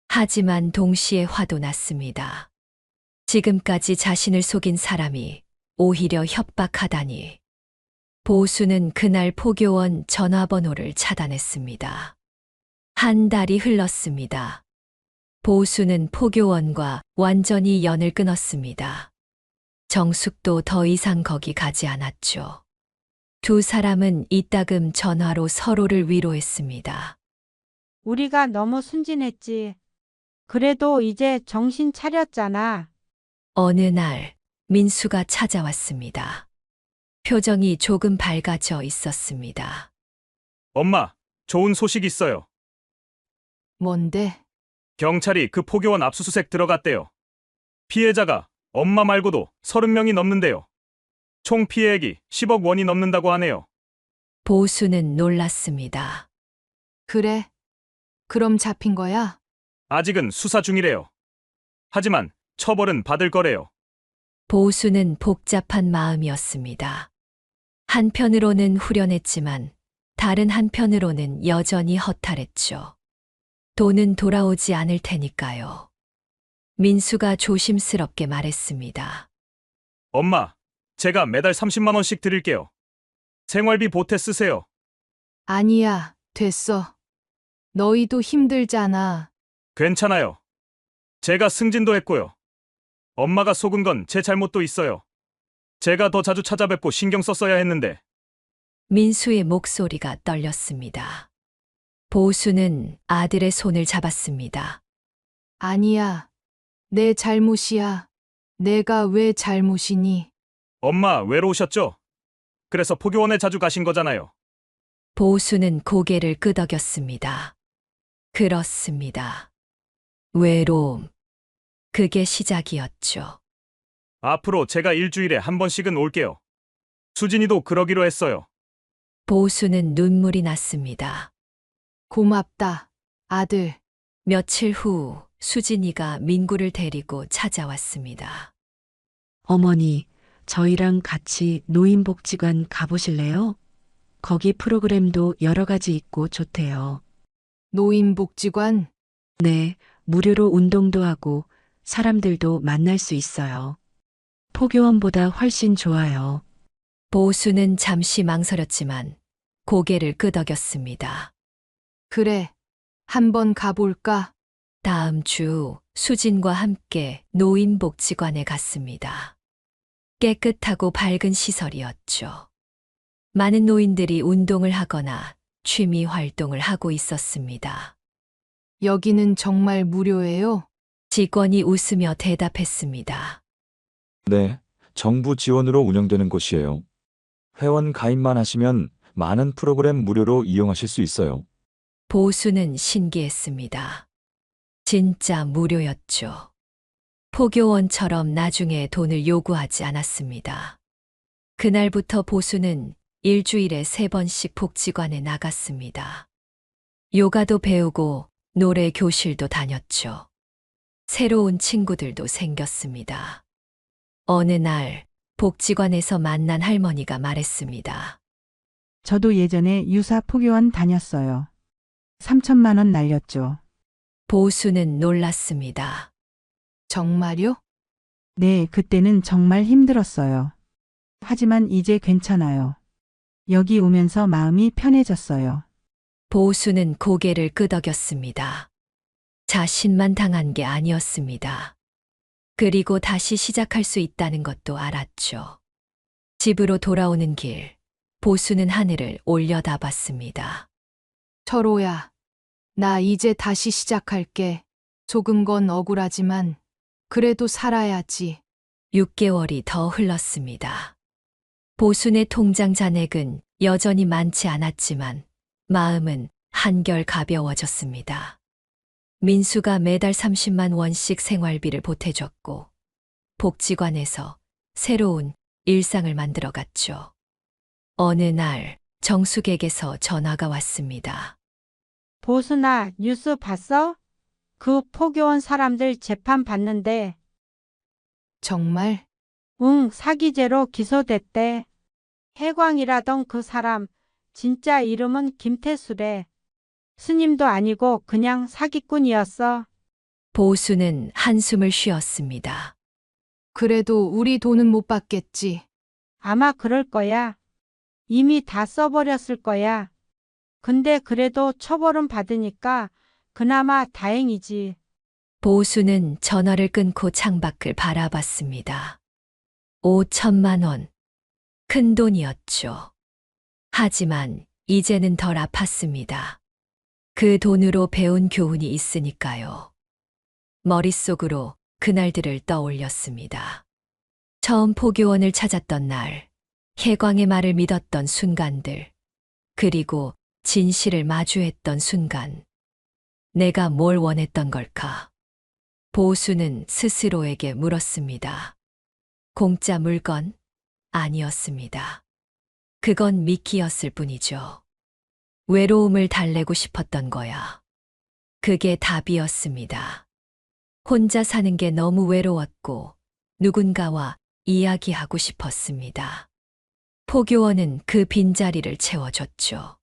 하지만 동시에 화도 났습니다. 지금까지 자신을 속인 사람이 오히려 협박하다니. 보수는 그날 포교원 전화번호를 차단했습니다. 한 달이 흘렀습니다. 보수는 포교원과 완전히 연을 끊었습니다. 정숙도 더 이상 거기 가지 않았죠. 두 사람은 이따금 전화로 서로를 위로했습니다. 우리가 너무 순진했지. 그래도 이제 정신 차렸잖아. 어느 날 민수가 찾아왔습니다. 표정이 조금 밝아져 있었습니다. 엄마, 좋은 소식 있어요. 뭔데? 경찰이 그 포교원 압수수색 들어갔대요. 피해자가 엄마 말고도 30명이 넘는데요. 총 피해액이 10억 원이 넘는다고 하네요. 보수는 놀랐습니다. 그래? 그럼 잡힌 거야? 아직은 수사 중이래요. 하지만 처벌은 받을 거래요. 보수는 복잡한 마음이었습니다. 한편으로는 후련했지만 다른 한편으로는 여전히 허탈했죠. 돈은 돌아오지 않을 테니까요. 민수가 조심스럽게 말했습니다. 엄마, 제가 매달 30만 원씩 드릴게요. 생활비 보태 쓰세요. 아니야, 됐어. 너희도 힘들잖아. 괜찮아요. 제가 승진도 했고요. 엄마가 속은 건 제 잘못도 있어요. 제가 더 자주 찾아뵙고 신경 썼어야 했는데. 민수의 목소리가 떨렸습니다. 보수는 아들의 손을 잡았습니다. 아니야. 내 잘못이야. 내가 왜 잘못이니? 엄마 외로우셨죠? 그래서 포교원에 자주 가신 거잖아요. 보수는 고개를 끄덕였습니다. 그렇습니다. 외로움. 그게 시작이었죠. 앞으로 제가 일주일에 한 번씩은 올게요. 수진이도 그러기로 했어요. 보수는 눈물이 났습니다. 고맙다, 아들. 며칠 후 수진이가 민구를 데리고 찾아왔습니다. 어머니, 저희랑 같이 노인복지관 가보실래요? 거기 프로그램도 여러 가지 있고 좋대요. 노인복지관? 네, 무료로 운동도 하고 사람들도 만날 수 있어요. 포교원보다 훨씬 좋아요. 보수는 잠시 망설였지만 고개를 끄덕였습니다. 그래. 한번 가볼까? 다음 주 수진과 함께 노인복지관에 갔습니다. 깨끗하고 밝은 시설이었죠. 많은 노인들이 운동을 하거나 취미 활동을 하고 있었습니다. 여기는 정말 무료예요? 직원이 웃으며 대답했습니다. 네, 정부 지원으로 운영되는 곳이에요. 회원 가입만 하시면 많은 프로그램 무료로 이용하실 수 있어요. 보수는 신기했습니다. 진짜 무료였죠. 포교원처럼 나중에 돈을 요구하지 않았습니다. 그날부터 보수는 일주일에 3번씩 복지관에 나갔습니다. 요가도 배우고 노래 교실도 다녔죠. 새로운 친구들도 생겼습니다. 어느 날 복지관에서 만난 할머니가 말했습니다. 저도 예전에 유사 포교원 다녔어요. 3천만 원 날렸죠. 보수는 놀랐습니다. 정말요? 네, 그때는 정말 힘들었어요. 하지만 이제 괜찮아요. 여기 오면서 마음이 편해졌어요. 보수는 고개를 끄덕였습니다. 자신만 당한 게 아니었습니다. 그리고 다시 시작할 수 있다는 것도 알았죠. 집으로 돌아오는 길, 보수는 하늘을 올려다봤습니다. 철호야, 나 이제 다시 시작할게. 조금 건 억울하지만 그래도 살아야지. 6개월이 더 흘렀습니다. 보순의 통장 잔액은 여전히 많지 않았지만 마음은 한결 가벼워졌습니다. 민수가 매달 30만 원씩 생활비를 보태줬고 복지관에서 새로운 일상을 만들어갔죠. 어느 날 정숙에게서 전화가 왔습니다. 보순아, 뉴스 봤어? 그 포교원 사람들 재판 받는데. 정말? 응, 사기죄로 기소됐대. 해광이라던 그 사람, 진짜 이름은 김태수래. 스님도 아니고 그냥 사기꾼이었어. 보수는 한숨을 쉬었습니다. 그래도 우리 돈은 못 받겠지. 아마 그럴 거야. 이미 다 써버렸을 거야. 근데 그래도 처벌은 받으니까 그나마 다행이지. 보수는 전화를 끊고 창밖을 바라봤습니다. 5천만 원. 큰 돈이었죠. 하지만 이제는 덜 아팠습니다. 그 돈으로 배운 교훈이 있으니까요. 머릿속으로 그날들을 떠올렸습니다. 처음 포교원을 찾았던 날, 혜광의 말을 믿었던 순간들, 그리고 진실을 마주했던 순간. 내가 뭘 원했던 걸까? 보수는 스스로에게 물었습니다. 공짜 물건? 아니었습니다. 그건 미끼였을 뿐이죠. 외로움을 달래고 싶었던 거야. 그게 답이었습니다. 혼자 사는 게 너무 외로웠고 누군가와 이야기하고 싶었습니다. 포교원은 그 빈자리를 채워줬죠.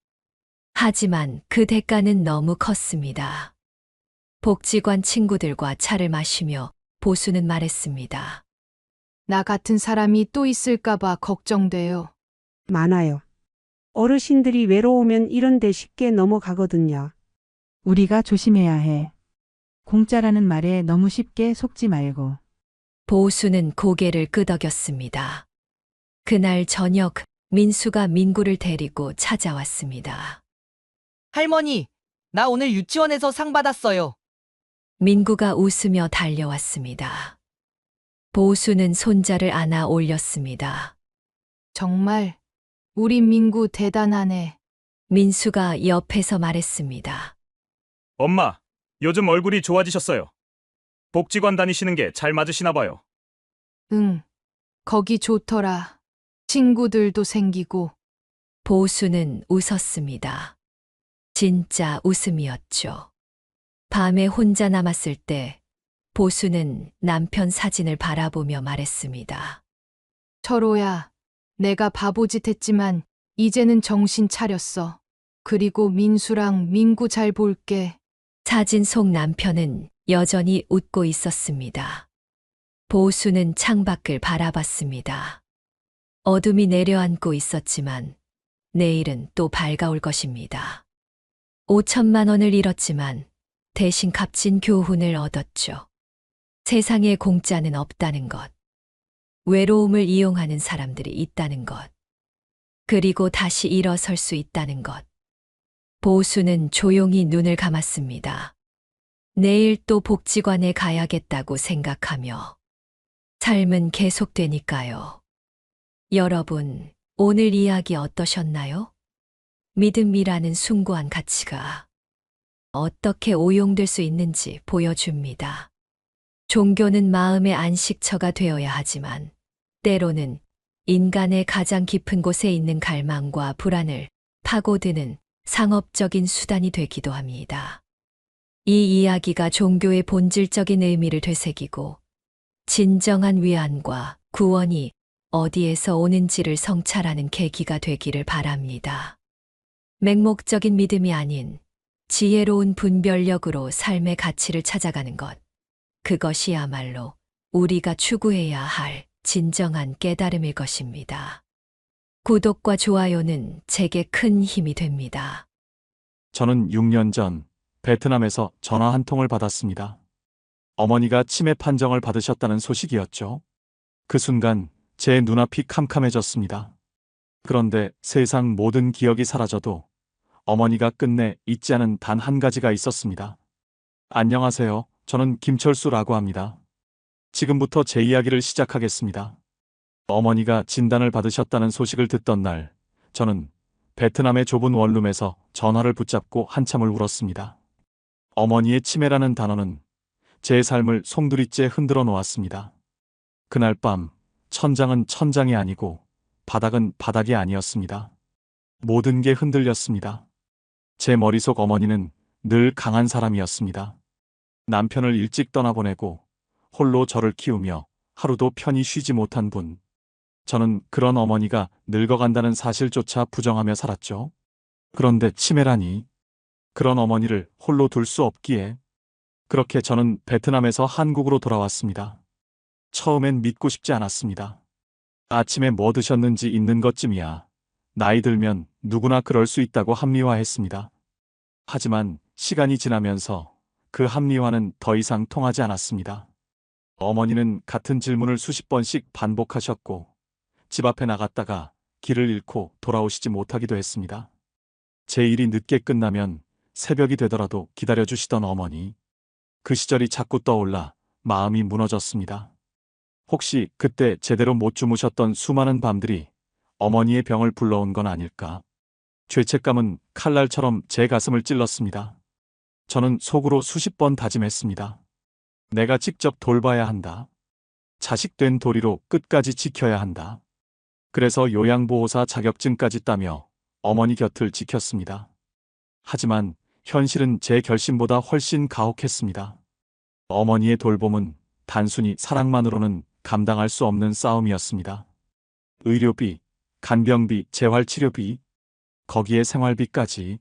하지만 그 대가는 너무 컸습니다. 복지관 친구들과 차를 마시며 보수는 말했습니다. 나 같은 사람이 또 있을까봐 걱정돼요. 많아요. 어르신들이 외로우면 이런 데 쉽게 넘어가거든요. 우리가 조심해야 해. 공짜라는 말에 너무 쉽게 속지 말고. 보수는 고개를 끄덕였습니다. 그날 저녁 민수가 민구를 데리고 찾아왔습니다. 할머니, 나 오늘 유치원에서 상 받았어요. 민구가 웃으며 달려왔습니다. 보수는 손자를 안아 올렸습니다. 정말 우리 민구 대단하네. 민수가 옆에서 말했습니다. 엄마, 요즘 얼굴이 좋아지셨어요. 복지관 다니시는 게 잘 맞으시나 봐요. 응, 거기 좋더라. 친구들도 생기고. 보수는 웃었습니다. 진짜 웃음이었죠. 밤에 혼자 남았을 때 보수는 남편 사진을 바라보며 말했습니다. 철호야, 내가 바보짓 했지만 이제는 정신 차렸어. 그리고 민수랑 민구 잘 볼게. 사진 속 남편은 여전히 웃고 있었습니다. 보수는 창밖을 바라봤습니다. 어둠이 내려앉고 있었지만 내일은 또 밝아올 것입니다. 5천만 원을 잃었지만 대신 값진 교훈을 얻었죠. 세상에 공짜는 없다는 것. 외로움을 이용하는 사람들이 있다는 것. 그리고 다시 일어설 수 있다는 것. 보수는 조용히 눈을 감았습니다. 내일 또 복지관에 가야겠다고 생각하며. 삶은 계속되니까요. 여러분, 오늘 이야기 어떠셨나요? 믿음이라는 숭고한 가치가 어떻게 오용될 수 있는지 보여줍니다. 종교는 마음의 안식처가 되어야 하지만 때로는 인간의 가장 깊은 곳에 있는 갈망과 불안을 파고드는 상업적인 수단이 되기도 합니다. 이 이야기가 종교의 본질적인 의미를 되새기고 진정한 위안과 구원이 어디에서 오는지를 성찰하는 계기가 되기를 바랍니다. 맹목적인 믿음이 아닌 지혜로운 분별력으로 삶의 가치를 찾아가는 것. 그것이야말로 우리가 추구해야 할 진정한 깨달음일 것입니다. 구독과 좋아요는 제게 큰 힘이 됩니다. 저는 6년 전 베트남에서 전화 한 통을 받았습니다. 어머니가 치매 판정을 받으셨다는 소식이었죠. 그 순간 제 눈앞이 캄캄해졌습니다. 그런데 세상 모든 기억이 사라져도 어머니가 끝내 잊지 않은 단 한 가지가 있었습니다. 안녕하세요. 저는 김철수라고 합니다. 지금부터 제 이야기를 시작하겠습니다. 어머니가 진단을 받으셨다는 소식을 듣던 날, 저는 베트남의 좁은 원룸에서 전화를 붙잡고 한참을 울었습니다. 어머니의 치매라는 단어는 제 삶을 송두리째 흔들어 놓았습니다. 그날 밤, 천장은 천장이 아니고 바닥은 바닥이 아니었습니다. 모든 게 흔들렸습니다. 제 머릿속 어머니는 늘 강한 사람이었습니다. 남편을 일찍 떠나보내고 홀로 저를 키우며 하루도 편히 쉬지 못한 분. 저는 그런 어머니가 늙어간다는 사실조차 부정하며 살았죠. 그런데 치매라니. 그런 어머니를 홀로 둘 수 없기에. 그렇게 저는 베트남에서 한국으로 돌아왔습니다. 처음엔 믿고 싶지 않았습니다. 아침에 뭐 드셨는지 있는 것쯤이야. 나이 들면 누구나 그럴 수 있다고 합리화했습니다. 하지만 시간이 지나면서 그 합리화는 더 이상 통하지 않았습니다. 어머니는 같은 질문을 수십 번씩 반복하셨고 집 앞에 나갔다가 길을 잃고 돌아오시지 못하기도 했습니다. 제 일이 늦게 끝나면 새벽이 되더라도 기다려주시던 어머니. 그 시절이 자꾸 떠올라 마음이 무너졌습니다. 혹시 그때 제대로 못 주무셨던 수많은 밤들이 어머니의 병을 불러온 건 아닐까? 죄책감은 칼날처럼 제 가슴을 찔렀습니다. 저는 속으로 수십 번 다짐했습니다. 내가 직접 돌봐야 한다. 자식된 도리로 끝까지 지켜야 한다. 그래서 요양보호사 자격증까지 따며 어머니 곁을 지켰습니다. 하지만 현실은 제 결심보다 훨씬 가혹했습니다. 어머니의 돌봄은 단순히 사랑만으로는 감당할 수 없는 싸움이었습니다. 의료비, 간병비, 재활치료비, 거기에 생활비까지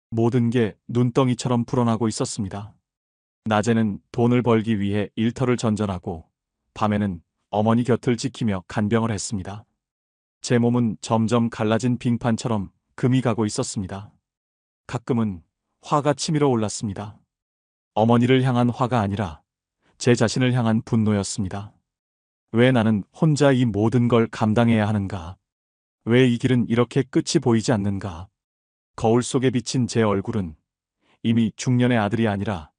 모든 게 눈덩이처럼 불어나고 있었습니다. 낮에는 돈을 벌기 위해 일터를 전전하고 밤에는 어머니 곁을 지키며 간병을 했습니다. 제 몸은 점점 갈라진 빙판처럼 금이 가고 있었습니다. 가끔은 화가 치밀어 올랐습니다. 어머니를 향한 화가 아니라 제 자신을 향한 분노였습니다. 왜 나는 혼자 이 모든 걸 감당해야 하는가? 왜 이 길은 이렇게 끝이 보이지 않는가? 거울 속에 비친 제 얼굴은 이미 중년의 아들이 아니라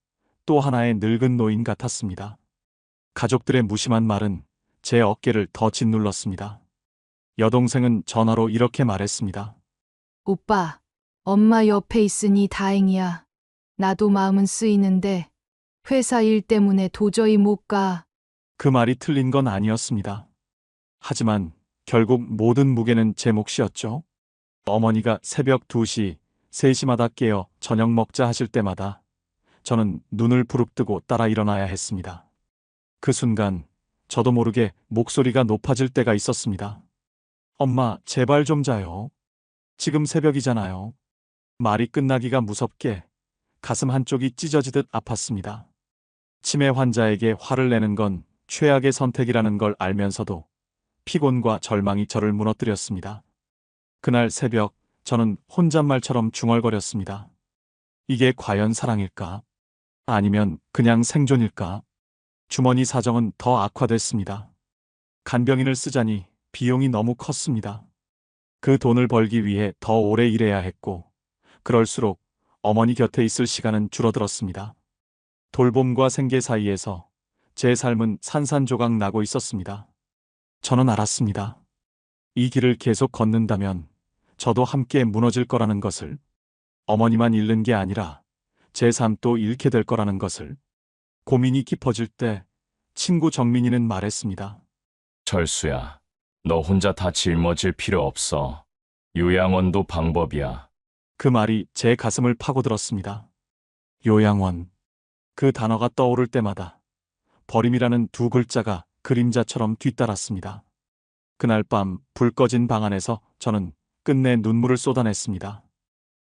또 하나의 늙은 노인 같았습니다. 가족들의 무심한 말은 제 어깨를 더 짓눌렀습니다. 여동생은 전화로 이렇게 말했습니다. 오빠, 엄마 옆에 있으니 다행이야. 나도 마음은 쓰이는데 회사 일 때문에 도저히 못 가. 그 말이 틀린 건 아니었습니다. 하지만 결국 모든 무게는 제 몫이었죠. 어머니가 새벽 2시, 3시마다 깨어 저녁 먹자 하실 때마다 저는 눈을 부릅뜨고 따라 일어나야 했습니다. 그 순간 저도 모르게 목소리가 높아질 때가 있었습니다. 엄마, 제발 좀 자요. 지금 새벽이잖아요. 말이 끝나기가 무섭게 가슴 한쪽이 찢어지듯 아팠습니다. 치매 환자에게 화를 내는 건 최악의 선택이라는 걸 알면서도 피곤과 절망이 저를 무너뜨렸습니다. 그날 새벽 저는 혼잣말처럼 중얼거렸습니다. 이게 과연 사랑일까? 아니면 그냥 생존일까? 주머니 사정은 더 악화됐습니다. 간병인을 쓰자니 비용이 너무 컸습니다. 그 돈을 벌기 위해 더 오래 일해야 했고, 그럴수록 어머니 곁에 있을 시간은 줄어들었습니다. 돌봄과 생계 사이에서 제 삶은 산산조각 나고 있었습니다. 저는 알았습니다. 이 길을 계속 걷는다면 저도 함께 무너질 거라는 것을, 어머니만 잃는 게 아니라 제 삶도 잃게 될 거라는 것을. 고민이 깊어질 때 친구 정민이는 말했습니다. 철수야, 너 혼자 다 짊어질 필요 없어. 요양원도 방법이야. 그 말이 제 가슴을 파고들었습니다. 요양원. 그 단어가 떠오를 때마다 버림이라는 두 글자가 그림자처럼 뒤따랐습니다. 그날 밤 불 꺼진 방 안에서 저는 끝내 눈물을 쏟아냈습니다.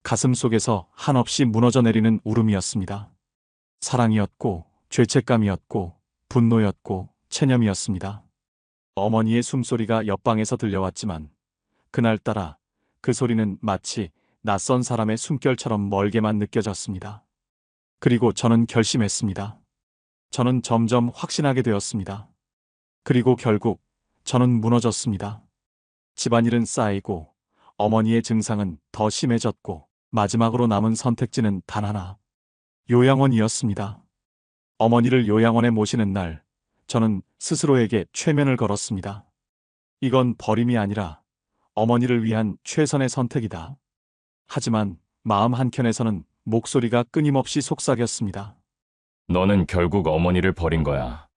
가슴 속에서 한없이 무너져 내리는 울음이었습니다. 사랑이었고 죄책감이었고 분노였고 체념이었습니다. 어머니의 숨소리가 옆방에서 들려왔지만 그날따라 그 소리는 마치 낯선 사람의 숨결처럼 멀게만 느껴졌습니다. 그리고 저는 결심했습니다. 저는 점점 확신하게 되었습니다. 그리고 결국 저는 무너졌습니다. 집안일은 쌓이고 어머니의 증상은 더 심해졌고 마지막으로 남은 선택지는 단 하나. 요양원이었습니다. 어머니를 요양원에 모시는 날, 저는 스스로에게 최면을 걸었습니다. 이건 버림이 아니라 어머니를 위한 최선의 선택이다. 하지만 마음 한켠에서는 목소리가 끊임없이 속삭였습니다. 너는 결국 어머니를 버린 거야.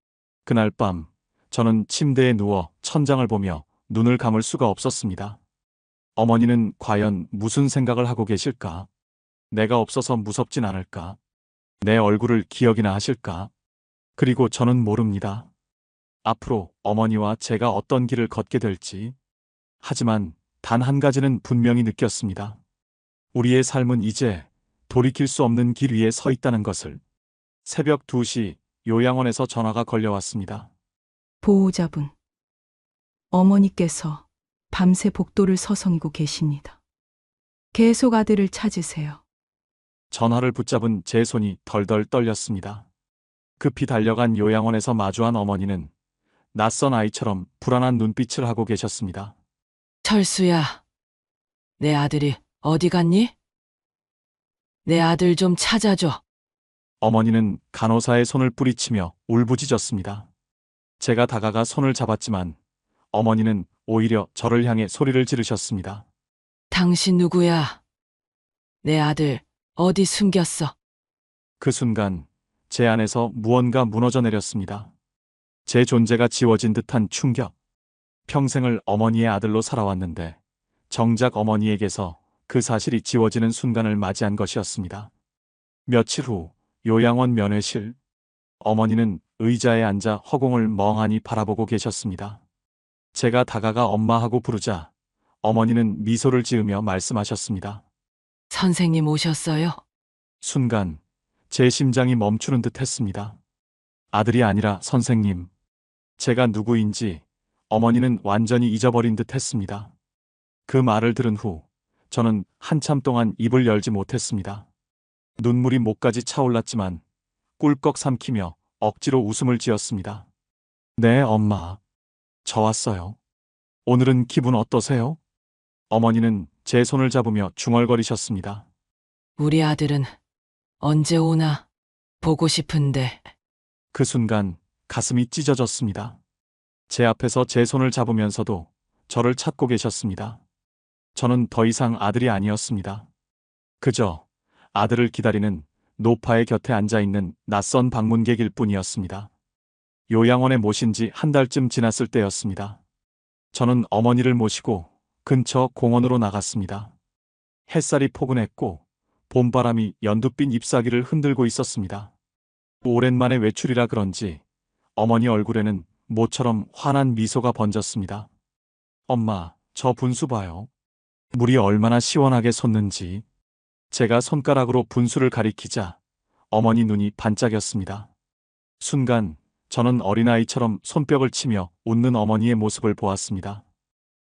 그날 밤, 저는 침대에 누워 천장을 보며 눈을 감을 수가 없었습니다. 어머니는 과연 무슨 생각을 하고 계실까? 내가 없어서 무섭진 않을까? 내 얼굴을 기억이나 하실까? 그리고 저는 모릅니다. 앞으로 어머니와 제가 어떤 길을 걷게 될지. 하지만 단 한 가지는 분명히 느꼈습니다. 우리의 삶은 이제 돌이킬 수 없는 길 위에 서 있다는 것을. 새벽 2시 요양원에서 전화가 걸려왔습니다. 보호자분, 어머니께서 밤새 복도를 서성이고 계십니다. 계속 아들을 찾으세요. 전화를 붙잡은 제 손이 덜덜 떨렸습니다. 급히 달려간 요양원에서 마주한 어머니는 낯선 아이처럼 불안한 눈빛을 하고 계셨습니다. 철수야, 내 아들이 어디 갔니? 내 아들 좀 찾아줘. 어머니는 간호사의 손을 뿌리치며 울부짖었습니다. 제가 다가가 손을 잡았지만 어머니는 오히려 저를 향해 소리를 지르셨습니다. 당신 누구야? 내 아들 어디 숨겼어? 그 순간 제 안에서 무언가 무너져 내렸습니다. 제 존재가 지워진 듯한 충격. 평생을 어머니의 아들로 살아왔는데 정작 어머니에게서 그 사실이 지워지는 순간을 맞이한 것이었습니다. 며칠 후 요양원 면회실. 어머니는 의자에 앉아 허공을 멍하니 바라보고 계셨습니다. 제가 다가가 엄마하고 부르자 어머니는 미소를 지으며 말씀하셨습니다. 선생님 오셨어요? 순간 제 심장이 멈추는 듯 했습니다. 아들이 아니라 선생님. 제가 누구인지 어머니는 완전히 잊어버린 듯 했습니다. 그 말을 들은 후 저는 한참 동안 입을 열지 못했습니다. 눈물이 목까지 차올랐지만 꿀꺽 삼키며 억지로 웃음을 지었습니다. 네, 엄마. 저 왔어요. 오늘은 기분 어떠세요? 어머니는 제 손을 잡으며 중얼거리셨습니다. 우리 아들은 언제 오나 보고 싶은데. 그 순간 가슴이 찢어졌습니다. 제 앞에서 제 손을 잡으면서도 저를 찾고 계셨습니다. 저는 더 이상 아들이 아니었습니다. 그저 아들을 기다리는 노파의 곁에 앉아있는 낯선 방문객일 뿐이었습니다. 요양원에 모신 지 한 달쯤 지났을 때였습니다. 저는 어머니를 모시고 근처 공원으로 나갔습니다. 햇살이 포근했고 봄바람이 연두빛 잎사귀를 흔들고 있었습니다. 오랜만에 외출이라 그런지 어머니 얼굴에는 모처럼 환한 미소가 번졌습니다. 엄마, 저 분수 봐요. 물이 얼마나 시원하게 솟는지. 제가 손가락으로 분수를 가리키자 어머니 눈이 반짝였습니다. 순간 저는 어린아이처럼 손뼉을 치며 웃는 어머니의 모습을 보았습니다.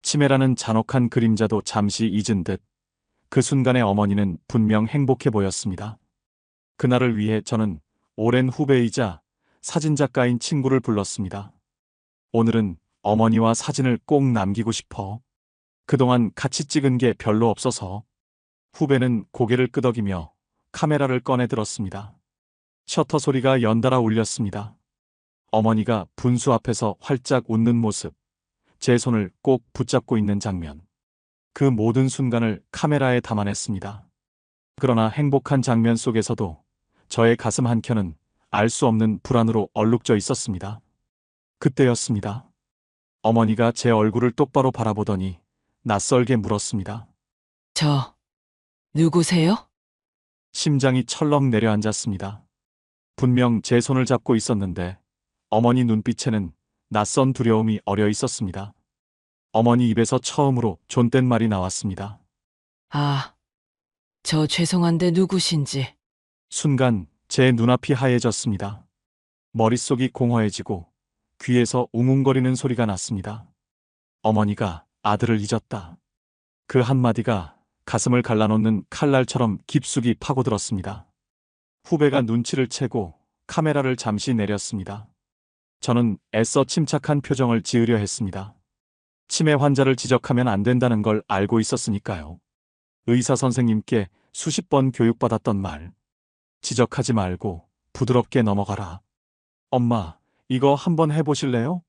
치매라는 잔혹한 그림자도 잠시 잊은 듯 그 순간에 어머니는 분명 행복해 보였습니다. 그날을 위해 저는 오랜 후배이자 사진작가인 친구를 불렀습니다. 오늘은 어머니와 사진을 꼭 남기고 싶어. 그동안 같이 찍은 게 별로 없어서. 후배는 고개를 끄덕이며 카메라를 꺼내 들었습니다. 셔터 소리가 연달아 울렸습니다. 어머니가 분수 앞에서 활짝 웃는 모습, 제 손을 꼭 붙잡고 있는 장면. 그 모든 순간을 카메라에 담아냈습니다. 그러나 행복한 장면 속에서도 저의 가슴 한켠은 알 수 없는 불안으로 얼룩져 있었습니다. 그때였습니다. 어머니가 제 얼굴을 똑바로 바라보더니 낯설게 물었습니다. 저 누구세요? 심장이 철렁 내려앉았습니다. 분명 제 손을 잡고 있었는데 어머니 눈빛에는 낯선 두려움이 어려 있었습니다. 어머니 입에서 처음으로 존댓말이 나왔습니다. 아, 저 죄송한데 누구신지. 순간 제 눈앞이 하얘졌습니다. 머릿속이 공허해지고 귀에서 웅웅거리는 소리가 났습니다. 어머니가 아들을 잊었다. 그 한마디가 가슴을 갈라놓는 칼날처럼 깊숙이 파고들었습니다. 후배가 눈치를 채고 카메라를 잠시 내렸습니다. 저는 애써 침착한 표정을 지으려 했습니다. 치매 환자를 지적하면 안 된다는 걸 알고 있었으니까요. 의사 선생님께 수십 번 교육받았던 말. 지적하지 말고 부드럽게 넘어가라. 엄마, 이거 한번 해보실래요?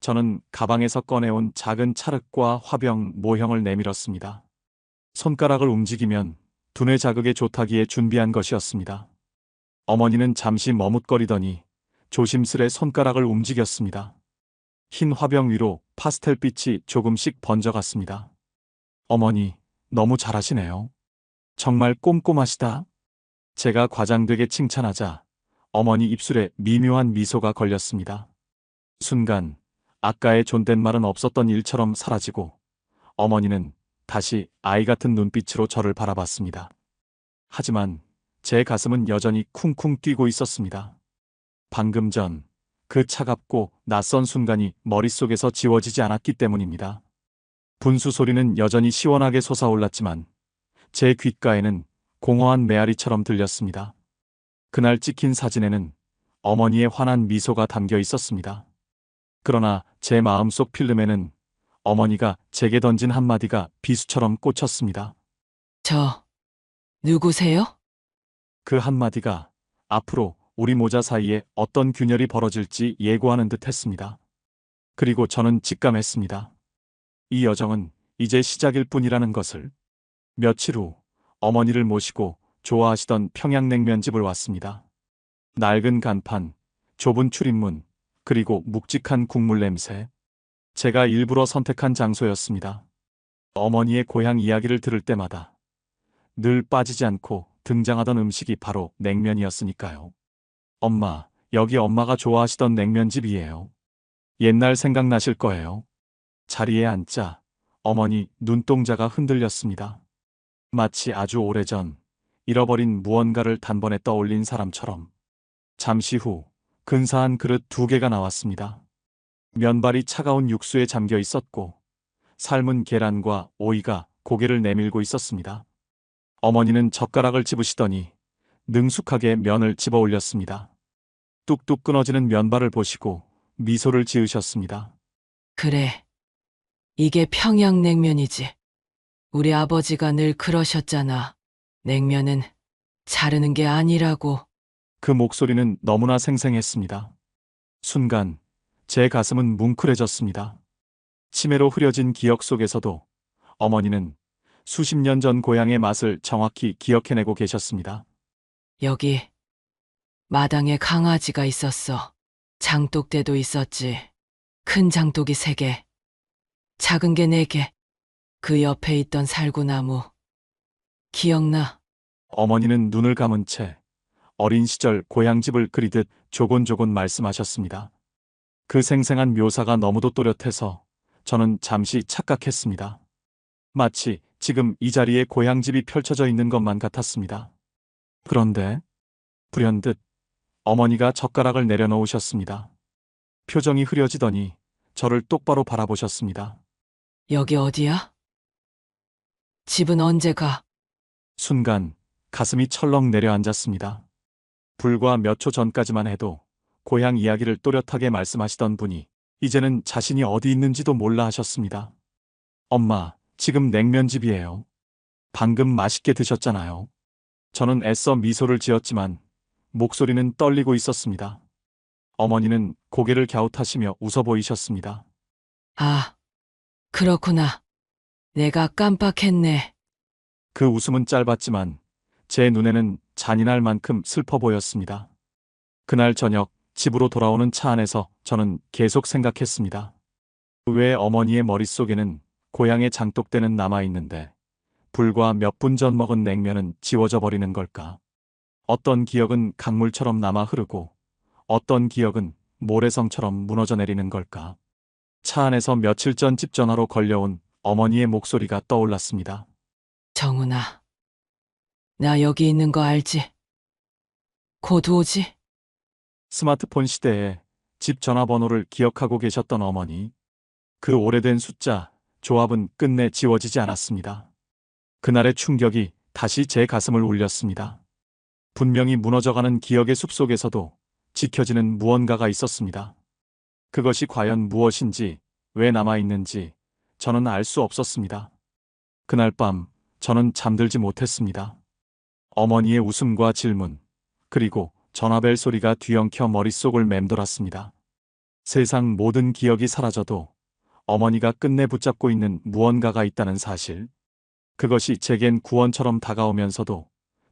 저는 가방에서 꺼내온 작은 찰흙과 화병, 모형을 내밀었습니다. 손가락을 움직이면 두뇌 자극에 좋다기에 준비한 것이었습니다. 어머니는 잠시 머뭇거리더니 조심스레 손가락을 움직였습니다. 흰 화병 위로 파스텔빛이 조금씩 번져갔습니다. 어머니, 너무 잘하시네요. 정말 꼼꼼하시다. 제가 과장되게 칭찬하자 어머니 입술에 미묘한 미소가 걸렸습니다. 순간 아까의 존댓말은 없었던 일처럼 사라지고 어머니는 다시 아이 같은 눈빛으로 저를 바라봤습니다. 하지만 제 가슴은 여전히 쿵쿵 뛰고 있었습니다. 방금 전 그 차갑고 낯선 순간이 머릿속에서 지워지지 않았기 때문입니다. 분수 소리는 여전히 시원하게 솟아올랐지만 제 귓가에는 공허한 메아리처럼 들렸습니다. 그날 찍힌 사진에는 어머니의 환한 미소가 담겨 있었습니다. 그러나 제 마음속 필름에는 어머니가 제게 던진 한마디가 비수처럼 꽂혔습니다. 저 누구세요? 그 한마디가 앞으로 우리 모자 사이에 어떤 균열이 벌어질지 예고하는 듯 했습니다. 그리고 저는 직감했습니다. 이 여정은 이제 시작일 뿐이라는 것을. 며칠 후 어머니를 모시고 좋아하시던 평양냉면집을 왔습니다. 낡은 간판, 좁은 출입문, 그리고 묵직한 국물 냄새. 제가 일부러 선택한 장소였습니다. 어머니의 고향 이야기를 들을 때마다 늘 빠지지 않고 등장하던 음식이 바로 냉면이었으니까요. 엄마, 여기 엄마가 좋아하시던 냉면집이에요. 옛날 생각나실 거예요. 자리에 앉자 어머니 눈동자가 흔들렸습니다. 마치 아주 오래전 잃어버린 무언가를 단번에 떠올린 사람처럼. 잠시 후 근사한 그릇 2개가 나왔습니다. 면발이 차가운 육수에 잠겨 있었고 삶은 계란과 오이가 고개를 내밀고 있었습니다. 어머니는 젓가락을 집으시더니 능숙하게 면을 집어 올렸습니다. 뚝뚝 끊어지는 면발을 보시고 미소를 지으셨습니다. 그래, 이게 평양냉면이지. 우리 아버지가 늘 그러셨잖아. 냉면은 자르는 게 아니라고. 그 목소리는 너무나 생생했습니다. 순간 제 가슴은 뭉클해졌습니다. 치매로 흐려진 기억 속에서도 어머니는 수십 년 전 고향의 맛을 정확히 기억해내고 계셨습니다. 여기 마당에 강아지가 있었어. 장독대도 있었지. 큰 장독이 3개, 작은 게 4개. 그 옆에 있던 살구나무. 기억나? 어머니는 눈을 감은 채 어린 시절 고향집을 그리듯 조곤조곤 말씀하셨습니다. 그 생생한 묘사가 너무도 또렷해서 저는 잠시 착각했습니다. 마치 지금 이 자리에 고향집이 펼쳐져 있는 것만 같았습니다. 그런데 불현듯 어머니가 젓가락을 내려놓으셨습니다. 표정이 흐려지더니 저를 똑바로 바라보셨습니다. 여기 어디야? 집은 언제 가? 순간 가슴이 철렁 내려앉았습니다. 불과 몇 초 전까지만 해도 고향 이야기를 또렷하게 말씀하시던 분이 이제는 자신이 어디 있는지도 몰라 하셨습니다. 엄마, 지금 냉면집이에요. 방금 맛있게 드셨잖아요. 저는 애써 미소를 지었지만 목소리는 떨리고 있었습니다. 어머니는 고개를 갸웃하시며 웃어 보이셨습니다. 아, 그렇구나. 내가 깜빡했네. 그 웃음은 짧았지만 제 눈에는 잔인할 만큼 슬퍼 보였습니다. 그날 저녁 집으로 돌아오는 차 안에서 저는 계속 생각했습니다. 왜 어머니의 머릿속에는 고향의 장독대는 남아있는데 불과 몇 분 전 먹은 냉면은 지워져 버리는 걸까? 어떤 기억은 강물처럼 남아 흐르고 어떤 기억은 모래성처럼 무너져 내리는 걸까? 차 안에서 며칠 전 집 전화로 걸려온 어머니의 목소리가 떠올랐습니다. 정훈아, 나 여기 있는 거 알지? 곧 오지? 스마트폰 시대에 집 전화번호를 기억하고 계셨던 어머니. 그 오래된 숫자, 조합은 끝내 지워지지 않았습니다. 그날의 충격이 다시 제 가슴을 울렸습니다. 분명히 무너져가는 기억의 숲속에서도 지켜지는 무언가가 있었습니다. 그것이 과연 무엇인지, 왜 남아있는지 저는 알 수 없었습니다. 그날 밤 저는 잠들지 못했습니다. 어머니의 웃음과 질문, 그리고 전화벨 소리가 뒤엉켜 머릿속을 맴돌았습니다. 세상 모든 기억이 사라져도 어머니가 끝내 붙잡고 있는 무언가가 있다는 사실. 그것이 제겐 구원처럼 다가오면서도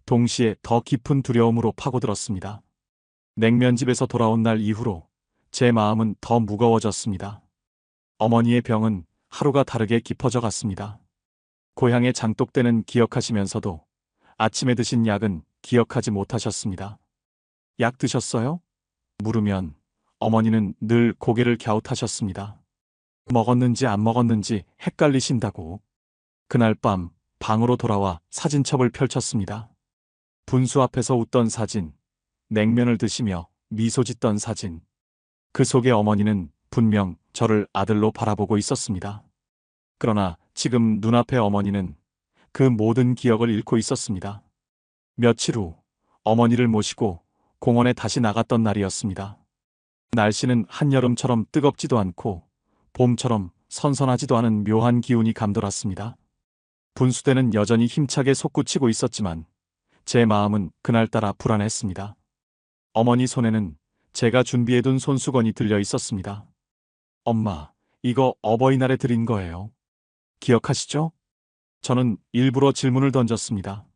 동시에 더 깊은 두려움으로 파고들었습니다. 냉면집에서 돌아온 날 이후로 제 마음은 더 무거워졌습니다. 어머니의 병은 하루가 다르게 깊어져 갔습니다. 고향의 장독대는 기억하시면서도 아침에 드신 약은 기억하지 못하셨습니다. 약 드셨어요? 물으면 어머니는 늘 고개를 갸웃하셨습니다. 먹었는지 안 먹었는지 헷갈리신다고. 그날 밤 방으로 돌아와 사진첩을 펼쳤습니다. 분수 앞에서 웃던 사진, 냉면을 드시며 미소 짓던 사진. 그 속에 어머니는 분명 저를 아들로 바라보고 있었습니다. 그러나 지금 눈앞에 어머니는 그 모든 기억을 잃고 있었습니다. 며칠 후 어머니를 모시고 공원에 다시 나갔던 날이었습니다. 날씨는 한여름처럼 뜨겁지도 않고 봄처럼 선선하지도 않은 묘한 기운이 감돌았습니다. 분수대는 여전히 힘차게 솟구치고 있었지만 제 마음은 그날따라 불안했습니다. 어머니 손에는 제가 준비해둔 손수건이 들려 있었습니다. 엄마, 이거 어버이날에 드린 거예요. 기억하시죠? 저는 일부러 질문을 던졌습니다.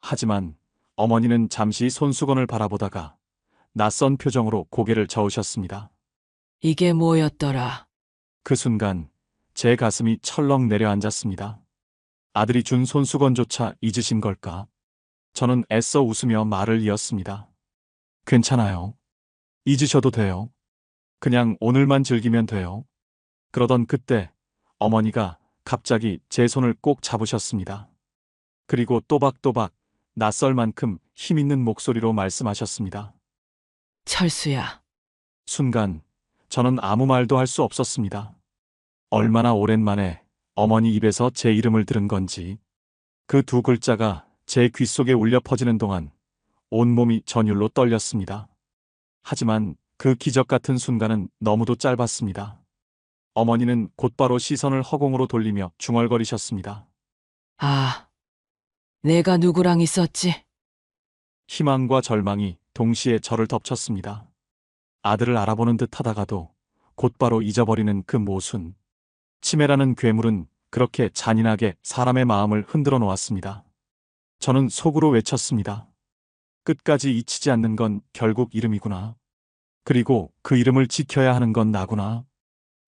하지만 어머니는 잠시 손수건을 바라보다가 낯선 표정으로 고개를 저으셨습니다. 이게 뭐였더라? 그 순간 제 가슴이 철렁 내려앉았습니다. 아들이 준 손수건조차 잊으신 걸까? 저는 애써 웃으며 말을 이었습니다. 괜찮아요. 잊으셔도 돼요. 그냥 오늘만 즐기면 돼요. 그러던 그때 어머니가 갑자기 제 손을 꼭 잡으셨습니다. 그리고 또박또박 낯설 만큼 힘있는 목소리로 말씀하셨습니다. 철수야, 순간 저는 아무 말도 할 수 없었습니다. 얼마나 오랜만에 어머니 입에서 제 이름을 들은 건지 그 두 글자가 제 귓속에 울려 퍼지는 동안 온몸이 전율로 떨렸습니다. 하지만 그 기적 같은 순간은 너무도 짧았습니다. 어머니는 곧바로 시선을 허공으로 돌리며 중얼거리셨습니다. 아, 내가 누구랑 있었지? 희망과 절망이 동시에 저를 덮쳤습니다. 아들을 알아보는 듯 하다가도 곧바로 잊어버리는 그 모순. 치매라는 괴물은 그렇게 잔인하게 사람의 마음을 흔들어 놓았습니다. 저는 속으로 외쳤습니다. 끝까지 잊히지 않는 건 결국 이름이구나. 그리고 그 이름을 지켜야 하는 건 나구나.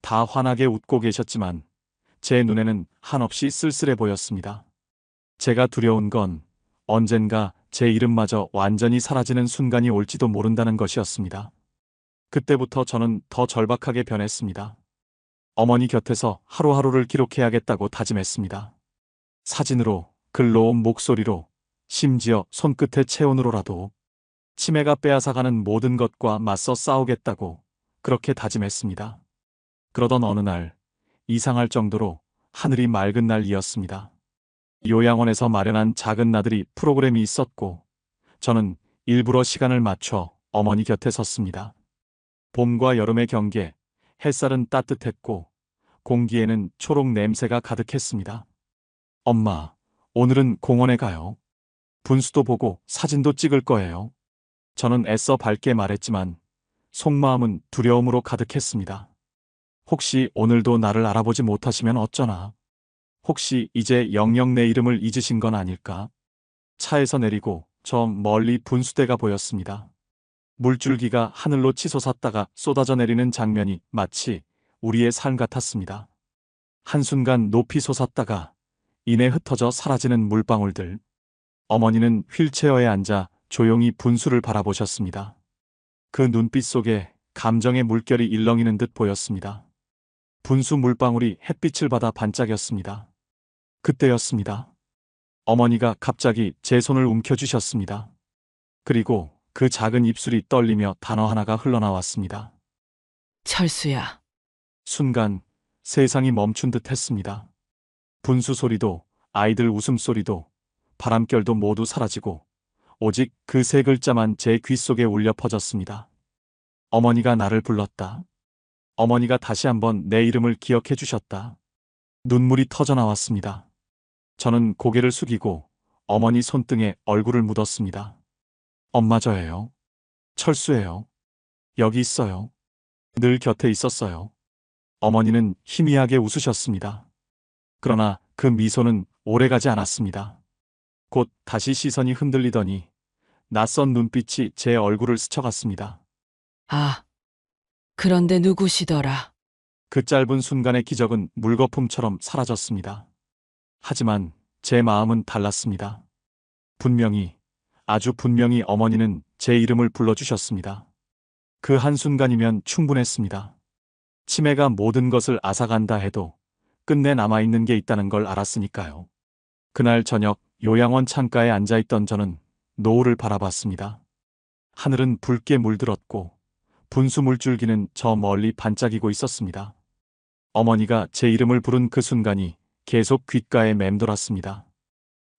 다 환하게 웃고 계셨지만 제 눈에는 한없이 쓸쓸해 보였습니다. 제가 두려운 건 언젠가 제 이름마저 완전히 사라지는 순간이 올지도 모른다는 것이었습니다. 그때부터 저는 더 절박하게 변했습니다. 어머니 곁에서 하루하루를 기록해야겠다고 다짐했습니다. 사진으로, 글로, 목소리로, 심지어 손끝의 체온으로라도 치매가 빼앗아가는 모든 것과 맞서 싸우겠다고 그렇게 다짐했습니다. 그러던 어느 날 이상할 정도로 하늘이 맑은 날이었습니다. 요양원에서 마련한 작은 나들이 프로그램이 있었고 저는 일부러 시간을 맞춰 어머니 곁에 섰습니다. 봄과 여름의 경계, 햇살은 따뜻했고 공기에는 초록 냄새가 가득했습니다. 엄마, 오늘은 공원에 가요. 분수도 보고 사진도 찍을 거예요. 저는 애써 밝게 말했지만 속마음은 두려움으로 가득했습니다. 혹시 오늘도 나를 알아보지 못하시면 어쩌나? 혹시 이제 영영 내 이름을 잊으신 건 아닐까? 차에서 내리고 저 멀리 분수대가 보였습니다. 물줄기가 하늘로 치솟았다가 쏟아져 내리는 장면이 마치 우리의 삶 같았습니다. 한순간 높이 솟았다가 이내 흩어져 사라지는 물방울들. 어머니는 휠체어에 앉아 조용히 분수를 바라보셨습니다. 그 눈빛 속에 감정의 물결이 일렁이는 듯 보였습니다. 분수 물방울이 햇빛을 받아 반짝였습니다. 그때였습니다. 어머니가 갑자기 제 손을 움켜쥐셨습니다. 그리고 그 작은 입술이 떨리며 단어 하나가 흘러나왔습니다. 철수야. 순간 세상이 멈춘 듯 했습니다. 분수 소리도 아이들 웃음소리도 바람결도 모두 사라지고 오직 그 세 글자만 제 귓속에 울려 퍼졌습니다. 어머니가 나를 불렀다. 어머니가 다시 한번 내 이름을 기억해 주셨다. 눈물이 터져 나왔습니다. 저는 고개를 숙이고 어머니 손등에 얼굴을 묻었습니다. 엄마 저예요. 철수예요. 여기 있어요. 늘 곁에 있었어요. 어머니는 희미하게 웃으셨습니다. 그러나 그 미소는 오래가지 않았습니다. 곧 다시 시선이 흔들리더니 낯선 눈빛이 제 얼굴을 스쳐갔습니다. 아, 그런데 누구시더라? 그 짧은 순간의 기적은 물거품처럼 사라졌습니다. 하지만 제 마음은 달랐습니다. 분명히, 아주 분명히 어머니는 제 이름을 불러주셨습니다. 그 한순간이면 충분했습니다. 치매가 모든 것을 앗아간다 해도 끝내 남아있는 게 있다는 걸 알았으니까요. 그날 저녁 요양원 창가에 앉아있던 저는 노을을 바라봤습니다. 하늘은 붉게 물들었고 분수 물줄기는 저 멀리 반짝이고 있었습니다. 어머니가 제 이름을 부른 그 순간이 계속 귓가에 맴돌았습니다.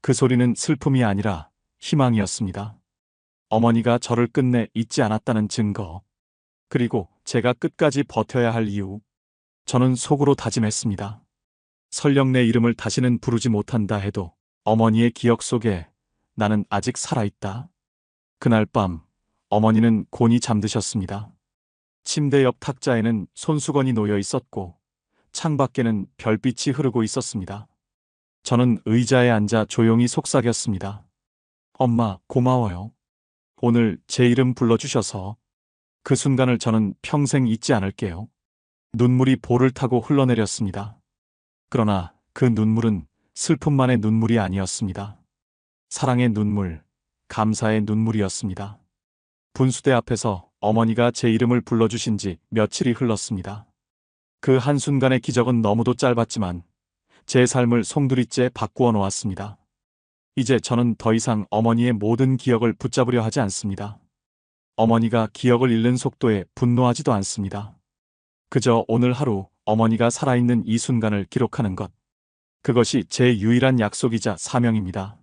그 소리는 슬픔이 아니라 희망이었습니다. 어머니가 저를 끝내 잊지 않았다는 증거. 그리고 제가 끝까지 버텨야 할 이유. 저는 속으로 다짐했습니다. 설령 내 이름을 다시는 부르지 못한다 해도 어머니의 기억 속에 나는 아직 살아있다. 그날 밤 어머니는 곤히 잠드셨습니다. 침대 옆 탁자에는 손수건이 놓여 있었고 창밖에는 별빛이 흐르고 있었습니다. 저는 의자에 앉아 조용히 속삭였습니다. 엄마, 고마워요. 오늘 제 이름 불러주셔서. 그 순간을 저는 평생 잊지 않을게요. 눈물이 볼을 타고 흘러내렸습니다. 그러나 그 눈물은 슬픔만의 눈물이 아니었습니다. 사랑의 눈물, 감사의 눈물이었습니다. 분수대 앞에서 어머니가 제 이름을 불러주신 지 며칠이 흘렀습니다. 그 한순간의 기적은 너무도 짧았지만 제 삶을 송두리째 바꾸어 놓았습니다. 이제 저는 더 이상 어머니의 모든 기억을 붙잡으려 하지 않습니다. 어머니가 기억을 잃는 속도에 분노하지도 않습니다. 그저 오늘 하루 어머니가 살아있는 이 순간을 기록하는 것. 그것이 제 유일한 약속이자 사명입니다.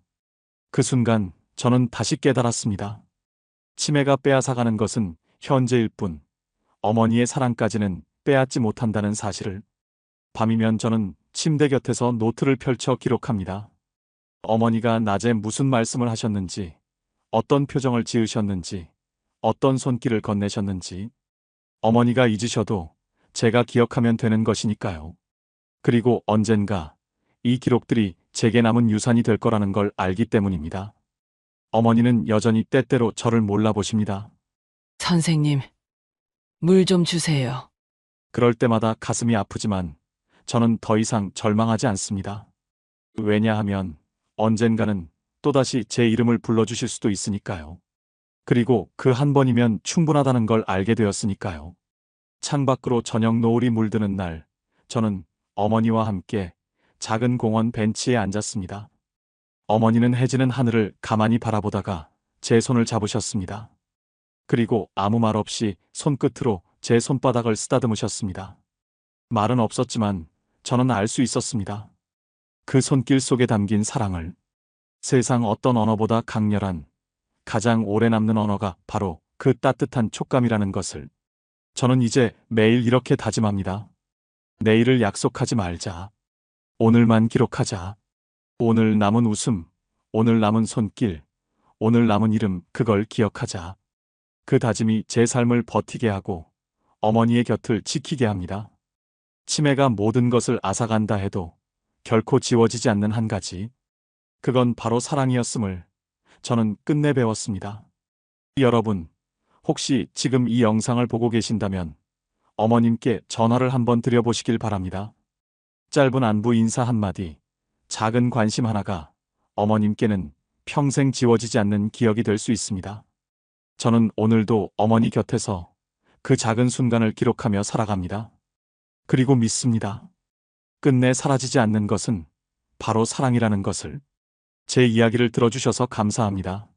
그 순간 저는 다시 깨달았습니다. 치매가 빼앗아가는 것은 현재일 뿐, 어머니의 사랑까지는 빼앗지 못한다는 사실을. 밤이면 저는 침대 곁에서 노트를 펼쳐 기록합니다. 어머니가 낮에 무슨 말씀을 하셨는지, 어떤 표정을 지으셨는지, 어떤 손길을 건네셨는지. 어머니가 잊으셔도 제가 기억하면 되는 것이니까요. 그리고 언젠가 이 기록들이 제게 남은 유산이 될 거라는 걸 알기 때문입니다. 어머니는 여전히 때때로 저를 몰라보십니다. 선생님, 물 좀 주세요. 그럴 때마다 가슴이 아프지만 저는 더 이상 절망하지 않습니다. 왜냐하면 언젠가는 또다시 제 이름을 불러주실 수도 있으니까요. 그리고 그 한 번이면 충분하다는 걸 알게 되었으니까요. 창밖으로 저녁 노을이 물드는 날, 저는 어머니와 함께 작은 공원 벤치에 앉았습니다. 어머니는 해지는 하늘을 가만히 바라보다가 제 손을 잡으셨습니다. 그리고 아무 말 없이 손끝으로 제 손바닥을 쓰다듬으셨습니다. 말은 없었지만 저는 알 수 있었습니다. 그 손길 속에 담긴 사랑을. 세상 어떤 언어보다 강렬한, 가장 오래 남는 언어가 바로 그 따뜻한 촉감이라는 것을. 저는 이제 매일 이렇게 다짐합니다. 내일을 약속하지 말자. 오늘만 기록하자. 오늘 남은 웃음, 오늘 남은 손길, 오늘 남은 이름, 그걸 기억하자. 그 다짐이 제 삶을 버티게 하고 어머니의 곁을 지키게 합니다. 치매가 모든 것을 앗아간다 해도 결코 지워지지 않는 한 가지. 그건 바로 사랑이었음을 저는 끝내 배웠습니다. 여러분, 혹시 지금 이 영상을 보고 계신다면 어머님께 전화를 한번 드려보시길 바랍니다. 짧은 안부 인사 한마디, 작은 관심 하나가 어머님께는 평생 지워지지 않는 기억이 될 수 있습니다. 저는 오늘도 어머니 곁에서 그 작은 순간을 기록하며 살아갑니다. 그리고 믿습니다. 끝내 사라지지 않는 것은 바로 사랑이라는 것을. 제 이야기를 들어주셔서 감사합니다.